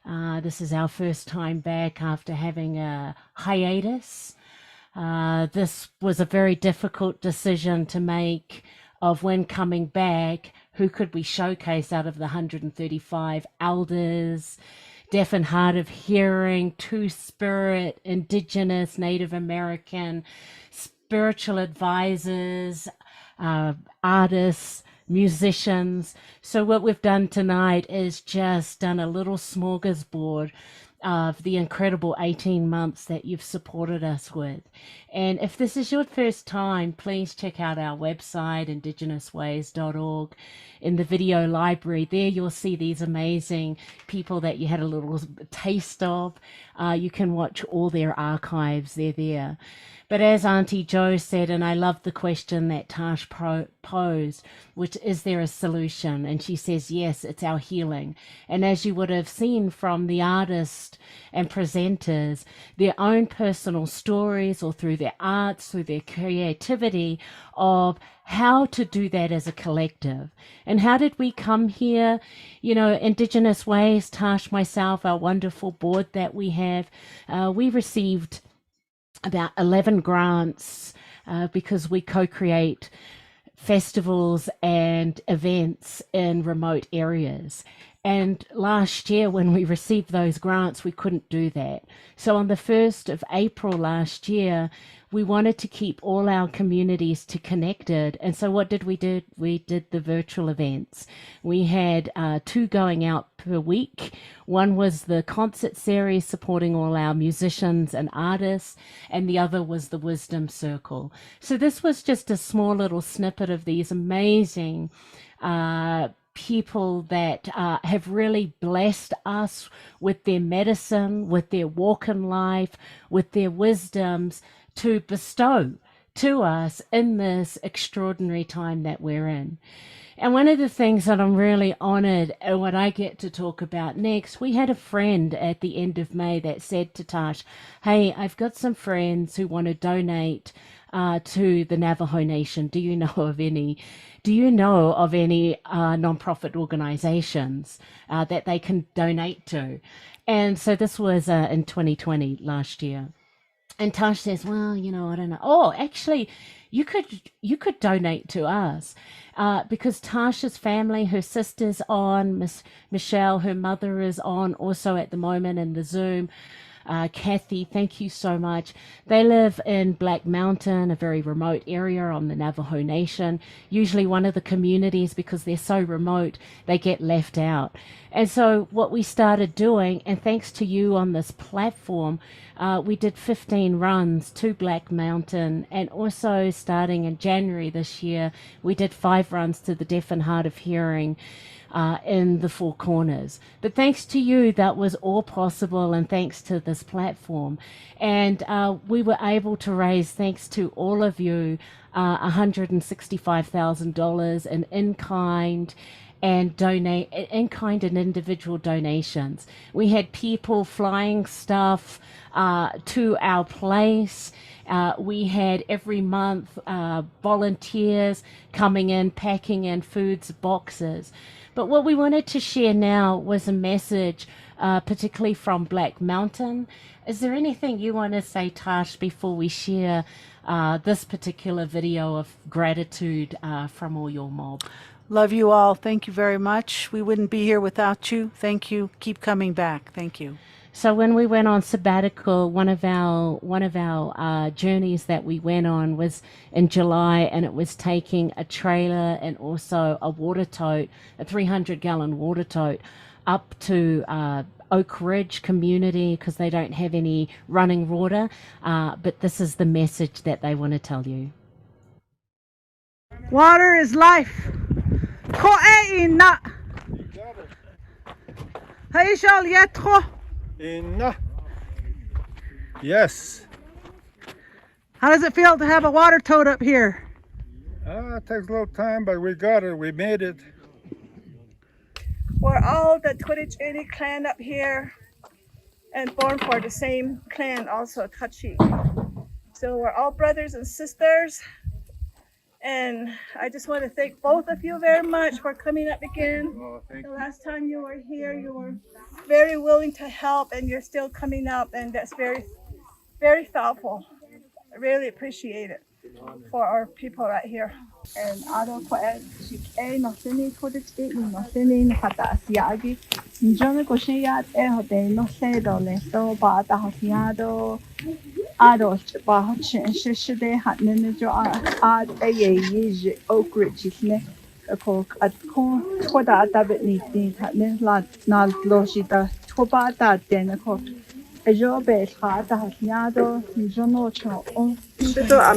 This is our first time back after having a hiatus. This was a very difficult decision to make of when coming back, who could we showcase out of the 135 elders, deaf and hard of hearing, two-spirit, Indigenous, Native American, spiritual advisors, artists, musicians. So what we've done tonight is just done a little smorgasbord of the incredible 18 months that you've supported us with. And if this is your first time, please check out our website, IndigenousWays.org. In the video library, there you'll see these amazing people that you had a little taste of. You can watch all their archives, they're there. But as Auntie Jo said, and I love the question that Tash posed, which is there a solution? And she says, yes, it's our healing. And as you would have seen from the artists and presenters, their own personal stories or through their arts, through their creativity of how to do that as a collective. And how did we come here? You know, Indigenous Ways, Tash, myself, our wonderful board that we have, we received about 11 grants because we co-create festivals and events in remote areas. And last year when we received those grants, we couldn't do that. So on the 1st of April last year, we wanted to keep all our communities connected. And so what did we do? We did the virtual events. We had 2 going out per week. One was the concert series supporting all our musicians and artists, and the other was the Wisdom Circle. So this was just a small little snippet of these amazing people that have really blessed us with their medicine, with their walk in life, with their wisdoms to bestow to us in this extraordinary time that we're in. And one of the things that I'm really honored and what I get to talk about next, we had a friend at the end of May that said to Tash, hey, I've got some friends who want to donate to the Navajo Nation. Do you know of any nonprofit organizations that they can donate to? And so this was in 2020 last year. And Tash says, well, you know, I don't know. Oh, actually, you could donate to us because Tasha's family, her sister's on, Miss Michelle, her mother is on also at the moment in the Zoom. Kathy, thank you so much. They live in Black Mountain, a very remote area on the Navajo Nation, usually one of the communities, because they're so remote, they get left out. And so what we started doing, and thanks to you on this platform, we did 15 runs to Black Mountain, and also starting in January this year, we did 5 runs to the deaf and hard of hearing in the Four Corners. But thanks to you, that was all possible, and thanks to this platform. And we were able to raise, thanks to all of you, $165,000 in kind and in-kind and individual donations. We had people flying stuff to our place. We had every month volunteers coming in, packing in foods, boxes. But what we wanted to share now was a message, particularly from Black Mountain. Is there anything you want to say, Tash, before we share this particular video of gratitude from all your mob? Love you all. Thank you very much. We wouldn't be here without you. Thank you. Keep coming back. Thank you. So when we went on sabbatical, one of our journeys that we went on was in July, and it was taking a trailer and also a water tote, a 300-gallon water tote, up to Oak Ridge community because they don't have any running water. But this is the message that they want to tell you. Water is life. Ko'e'ina. Haishal yetro. Inna Yes. How does it feel to have a water tote up here? It takes a little time, but we got it. We made it. We're all the Twittich clan up here and born for the same clan, also Tachi. So we're all brothers and sisters. And I just want to thank both of you very much for coming up again. The last time you were here, you were very willing to help, and you're still coming up, and that's very, very thoughtful. I really appreciate it for our people right here. And ado ko no sini ko de no sini hata siagi. Njone ko shia hote no se do le so ba ta hasiado ado ba de hat ne jo ye je okrit chisne ko at ko da bit ni hat ne la na lo shi da ba den ko I'm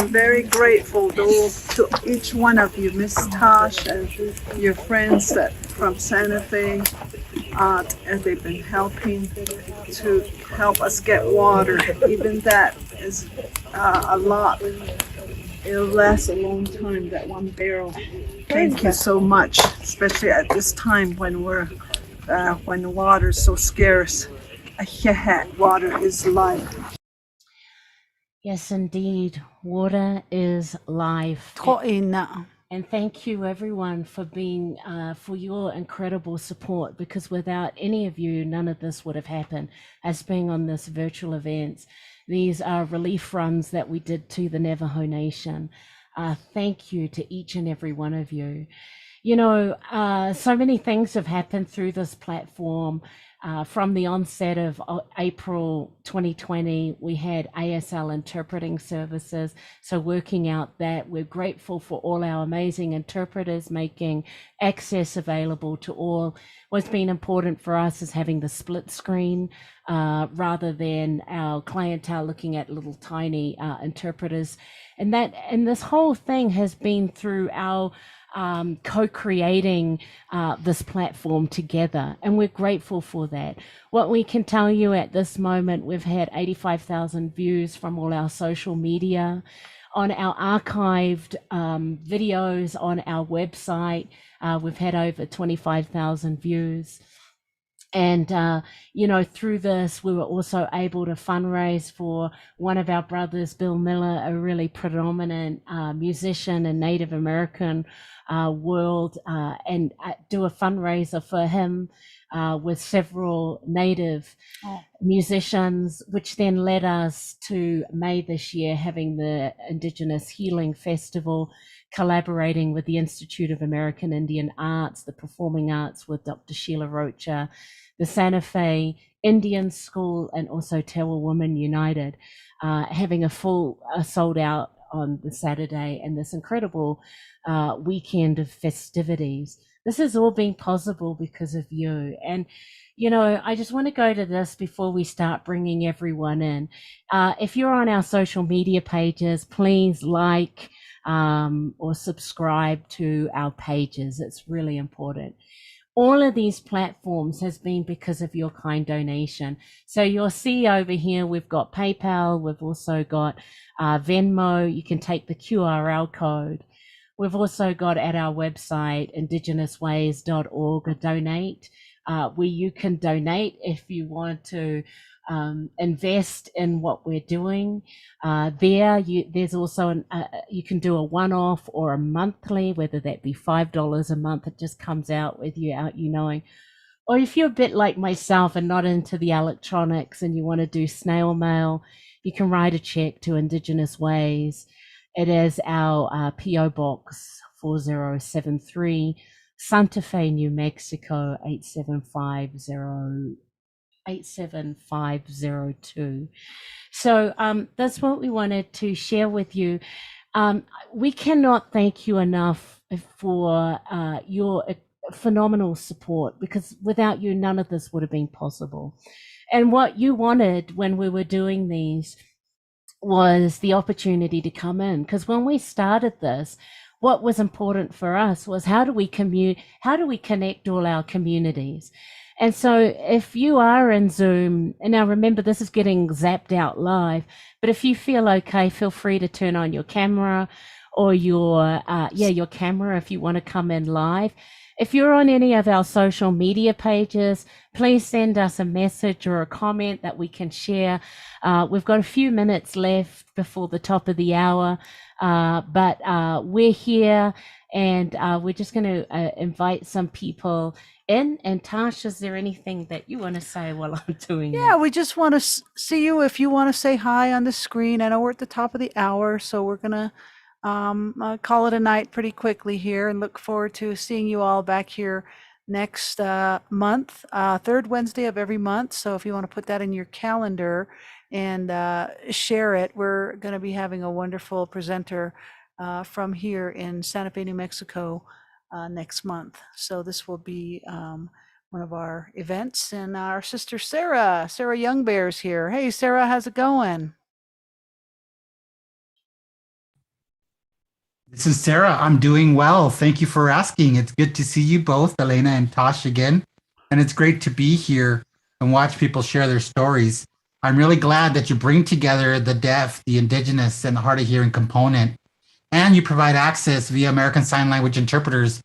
very grateful to each one of you, Miss Tosh and your friends from Santa Fe, as they've been helping to help us get water. Even that is a lot. It'll last a long time, that one barrel. Thank you so much, especially at this time when when the water is so scarce. Water is life. Yes, indeed. Water is life. And thank you, everyone, for being for your incredible support. Because without any of you, none of this would have happened. As being on this virtual events, these are relief runs that we did to the Navajo Nation. Thank you to each and every one of you. You know, so many things have happened through this platform. From the onset of April 2020, we had ASL interpreting services. So working out that, we're grateful for all our amazing interpreters making access available to all. What's been important for us is having the split screen rather than our clientele looking at little tiny interpreters. And this whole thing has been through our co-creating this platform together, and we're grateful for that. What we can tell you at this moment, we've had 85,000 views from all our social media. On our archived videos on our website, we've had over 25,000 views. And, you know, through this, we were also able to fundraise for one of our brothers, Bill Miller, a really predominant musician and Native American world, and do a fundraiser for him with several Native musicians, which then led us to May this year having the Indigenous Healing Festival, collaborating with the Institute of American Indian Arts, the Performing Arts with Dr. Sheila Rocha, the Santa Fe Indian School, and also Tewa Women United, having a full sold out on the Saturday, and this incredible weekend of festivities. This has all been possible because of you. And, you know, I just want to go to this before we start bringing everyone in. If you're on our social media pages, please like or subscribe to our pages. It's really important. All of these platforms has been because of your kind donation. So you'll see over here, we've got PayPal. We've also got Venmo. You can take the QRL code. We've also got at our website, IndigenousWays.org, a donate, where you can donate if you want to invest in what we're doing. There's also you can do a one-off or a monthly, whether that be $5 a month. It just comes out with you knowing. Or if you're a bit like myself and not into the electronics and you want to do snail mail, you can write a check to Indigenous Ways. It is our P.O. Box 4073, Santa Fe, New Mexico 87502. So that's what we wanted to share with you. We cannot thank you enough for your phenomenal support, because without you, none of this would have been possible. And what you wanted when we were doing these was the opportunity to come in, because when we started this, what was important for us was how do we connect all our communities? And so if you are in Zoom, and now remember, this is getting zapped out live, but if you feel okay, feel free to turn on your camera or your camera if you want to come in live. If you're on any of our social media pages, please send us a message or a comment that we can share. We've got a few minutes left before the top of the hour, but we're here, and we're just going to invite some people in. And Tasha, is there anything that you want to say while I'm doing Yeah, that? we just want to see you if you want to say hi on the screen. I know we're at the top of the hour, so we're going to call it a night pretty quickly here and look forward to seeing you all back here next month, third Wednesday of every month. So if you want to put that in your calendar and share it, we're going to be having a wonderful presenter from here in Santa Fe, New Mexico next month. So this will be one of our events, and our sister Sarah Youngbear's here. Hey, Sarah, how's it going? This is Sarah. I'm doing well. Thank you for asking. It's good to see you both, Elena and Tosh, again. And it's great to be here and watch people share their stories. I'm really glad that you bring together the deaf, the indigenous, and the hard of hearing component, and you provide access via American Sign Language interpreters.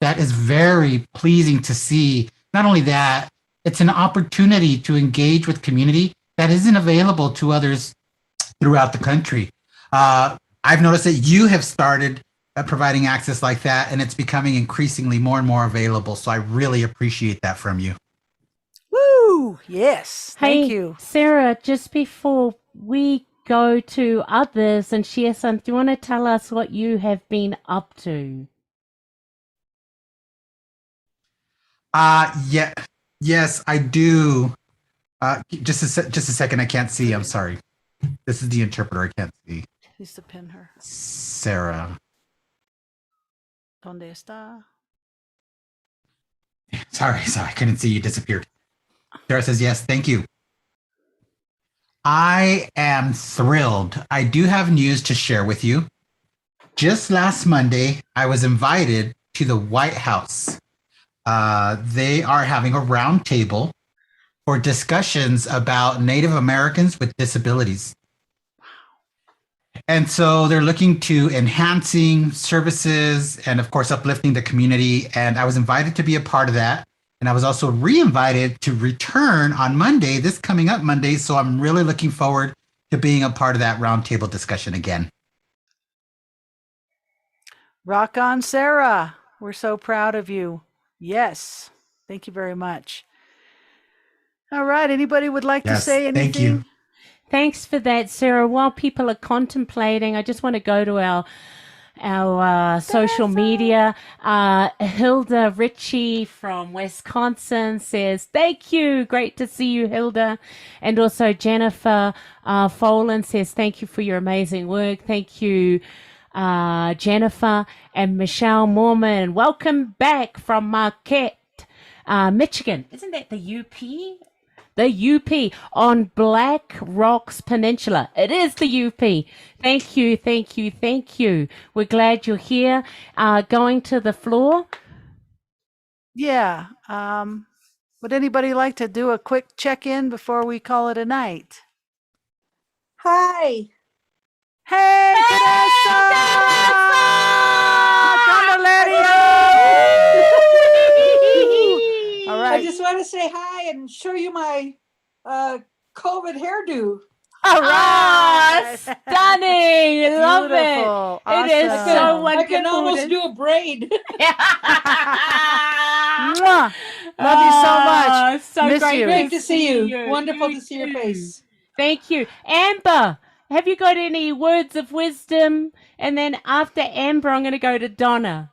That is very pleasing to see. Not only that, it's an opportunity to engage with community that isn't available to others throughout the country. I've noticed that you have started providing access like that, and it's becoming increasingly more and more available. So I really appreciate that from you. Woo! Yes, thank Hey, you. Sarah, just before we go to others and share some, do you want to tell us what you have been up to? Yeah, yes, I do. Just a second. I can't see. I'm sorry. This is the interpreter. I can't see. Needs to pin her. Sarah. ¿Dónde está? Sorry. I couldn't see you disappeared. Sarah says yes. Thank you. I am thrilled. I do have news to share with you. Just last Monday, I was invited to the White House. They are having a roundtable for discussions about Native Americans with disabilities. And so they're looking to enhancing services and, of course, uplifting the community. And I was invited to be a part of that. And I was also re-invited to return on Monday, this coming up Monday. So I'm really looking forward to being a part of that roundtable discussion again. Rock on, Sarah. We're so proud of you. Yes. Thank you very much. All right. Anybody would like to say anything? Thank you. Thanks for that, Sarah. While people are contemplating, I just want to go to our social media. Hilda Ritchie from Wisconsin says, thank you. Great to see you, Hilda. And also Jennifer Folan says, thank you for your amazing work. Thank you, Jennifer. And Michelle Mormon, welcome back from Marquette, Michigan. Isn't that the UP? The UP on Black Rocks Peninsula. It is the UP. Thank you, thank you, thank you. We're glad you're here. Going to the floor. Yeah. Would anybody like to do a quick check-in before we call it a night? Hi. Hey, Teresa! All right. I just want to say hi and show you my COVID hairdo. All right. Stunning. Love Beautiful. it. It is Awesome. so wonderful. I can almost do a braid. Mwah. Love you so much. So Miss great, you. Great to see you. Wonderful to see your face. Thank you. Amber, have you got any words of wisdom? And then after Amber, I'm going to go to Donna.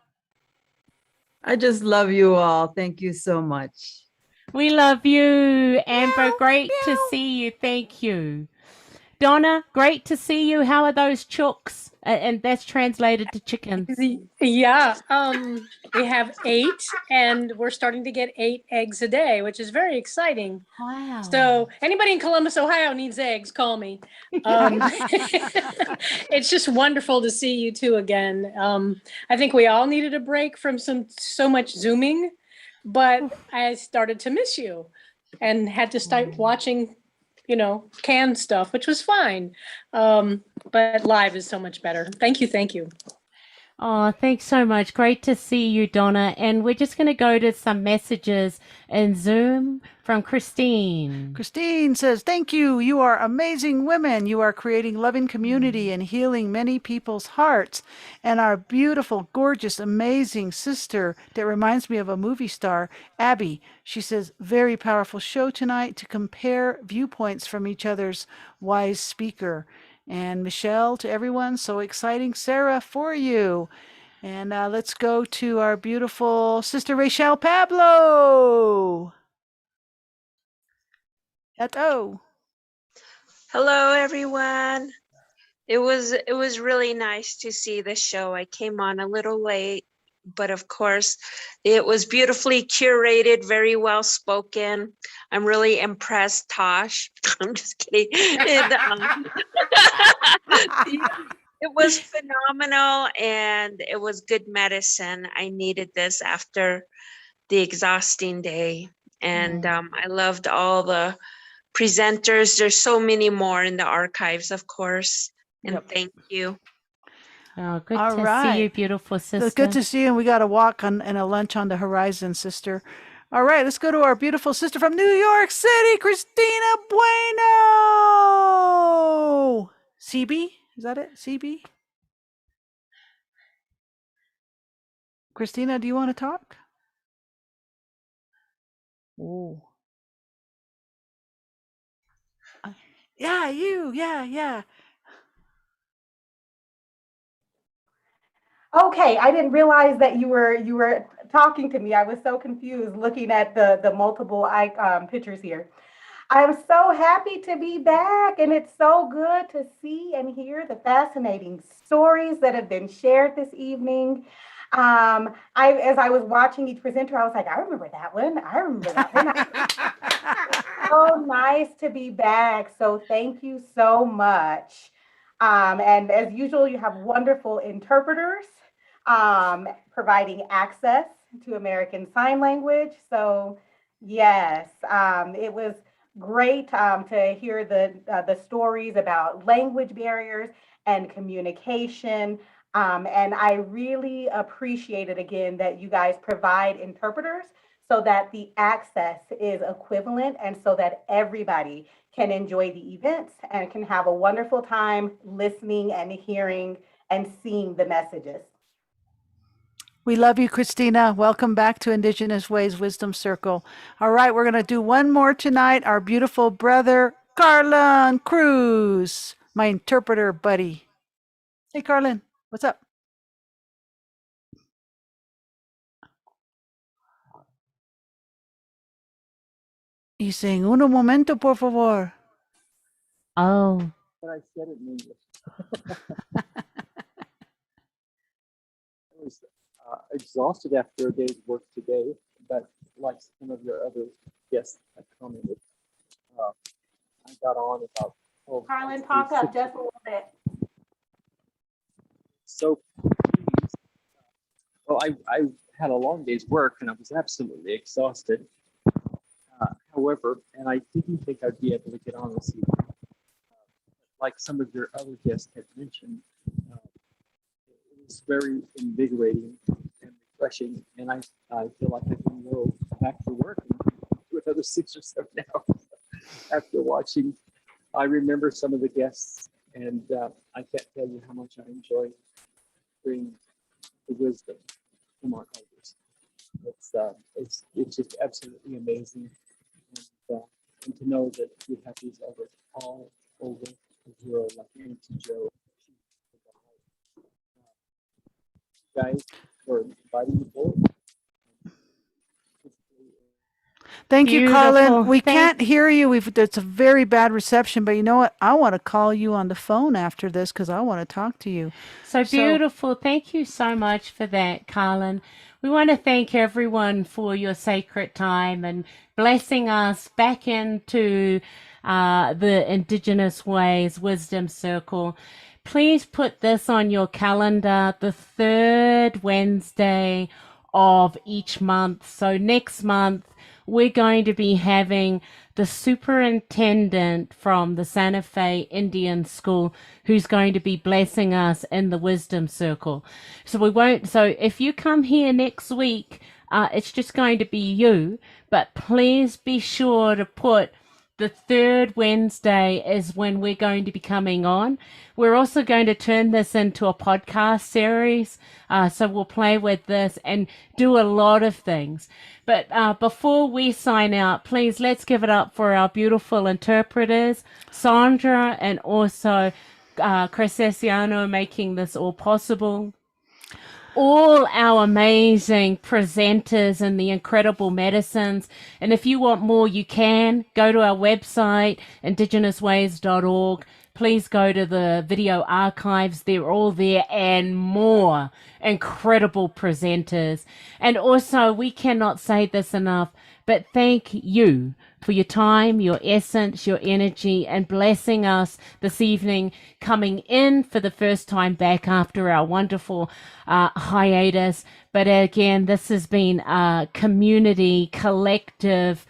I just love you all. Thank you so much. We love you, Amber. Great to see you. Thank you. Donna, great to see you. How are those chooks? And that's translated to chickens. Yeah, we have 8, and we're starting to get 8 eggs a day, which is very exciting. Wow. So anybody in Columbus, Ohio needs eggs, call me. It's just wonderful to see you two again. I think we all needed a break from so much Zooming. but I started to miss you and had to start watching, canned stuff, which was fine. But live is so much better. Thank you. Thank you. Oh, thanks so much. Great to see you, Donna. And we're just going to go to some messages in Zoom from Christine. Christine says, thank you. You are amazing women. You are creating loving community and healing many people's hearts. And our beautiful, gorgeous, amazing sister that reminds me of a movie star, Abby. She says, very powerful show tonight to compare viewpoints from each other's wise speaker. And Michelle, to everyone, so exciting. Sarah, for you. And let's go to our beautiful sister, Rachel Pablo. Hello. Hello, everyone. It was really nice to see the show. I came on a little late, but of course, it was beautifully curated, very well spoken. I'm really impressed, Tosh. I'm just kidding. It was phenomenal, and it was good medicine. I needed this after the exhausting day, and I loved all the presenters. There's so many more in the archives, of course. And thank you. Oh, good All to right. see you, beautiful sister. It's good to see you, and we got a walk and a lunch on the horizon, sister. All right, let's go to our beautiful sister from New York City, Christina Bueno. CB, is that it? CB? Christina, do you want to talk? Oh. Yeah, you. Yeah. Okay, I didn't realize that you were talking to me. I was so confused looking at the multiple pictures here. I'm so happy to be back, and it's so good to see and hear the fascinating stories that have been shared this evening. As I was watching each presenter, I was like, I remember that one. I remember that one. So nice to be back. So thank you so much. And as usual, you have wonderful interpreters providing access to American Sign Language. So yes, it was great to hear the stories about language barriers and communication. And I really appreciate it again that you guys provide interpreters so that the access is equivalent and so that everybody can enjoy the events and can have a wonderful time listening and hearing and seeing the messages. We love you, Christina. Welcome back to Indigenous Ways Wisdom Circle. All right, we're going to do one more tonight. Our beautiful brother, Carlin Cruz, my interpreter buddy. Hey, Carlin, what's up? He's saying, uno momento, por favor. Oh. But I said it in English. I was exhausted after a day's work today, but like some of your other guests have commented, I got on about. Carlin, talk up just a little bit. So please. Well, I had a long day's work and I was absolutely exhausted. However, and I didn't think I'd be able to get on this evening. Like some of your other guests had mentioned, it was very invigorating and refreshing, and I feel like I can go back to work and do another 6 or 7 hours after watching. I remember some of the guests, and I can't tell you how much I enjoy hearing the wisdom from our elders. It's just absolutely amazing, and to know that we have these elders all over the world, like Auntie Joe. Guys, for inviting me forward. Thank you, Beautiful. Carlin. We can't hear you. It's a very bad reception, but you know what? I want to call you on the phone after this because I want to talk to you. So beautiful. Thank you so much for that, Carlin. We want to thank everyone for your sacred time and blessing us back into the Indigenous Ways Wisdom Circle. Please put this on your calendar, the third Wednesday of each month. So next month, we're going to be having the superintendent from the Santa Fe Indian School who's going to be blessing us in the wisdom circle. So if you come here next week, it's just going to be you, but please be sure to put the third Wednesday is when we're going to be coming on. We're also going to turn this into a podcast series. So we'll play with this and do a lot of things. But before we sign out, please let's give it up for our beautiful interpreters, Sandra and also Chris Sessiano, making this all possible. All our amazing presenters and the incredible medicines. And if you want more, you can go to our website, IndigenousWays.org. Please go to the video archives. They're all there, and more incredible presenters. And also, we cannot say this enough, but thank you for your time, your essence, your energy, and blessing us this evening, coming in for the first time back after our wonderful hiatus. But again, this has been a community, collective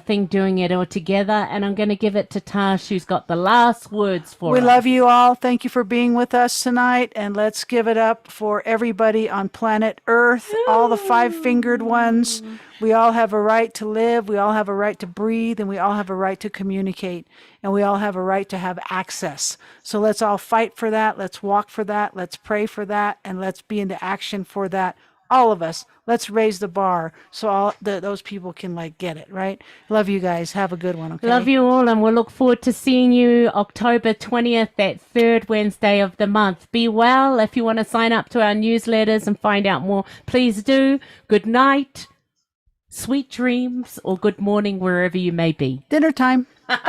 thing, doing it all together. And I'm going to give it to Tash, who's got the last words for us. We love you all. Thank you for being with us tonight. And let's give it up for everybody on planet Earth, all the five-fingered ones. We all have a right to live. We all have a right to breathe. And we all have a right to communicate. And we all have a right to have access. So let's all fight for that. Let's walk for that. Let's pray for that. And let's be into action for that. All of us, let's raise the bar so those people can get it, right? Love you guys. Have a good one, okay? Love you all, and we'll look forward to seeing you October 20th, that third Wednesday of the month. Be well. If you want to sign up to our newsletters and find out more, please do. Good night, sweet dreams, or good morning, wherever you may be. Dinner time. Bye.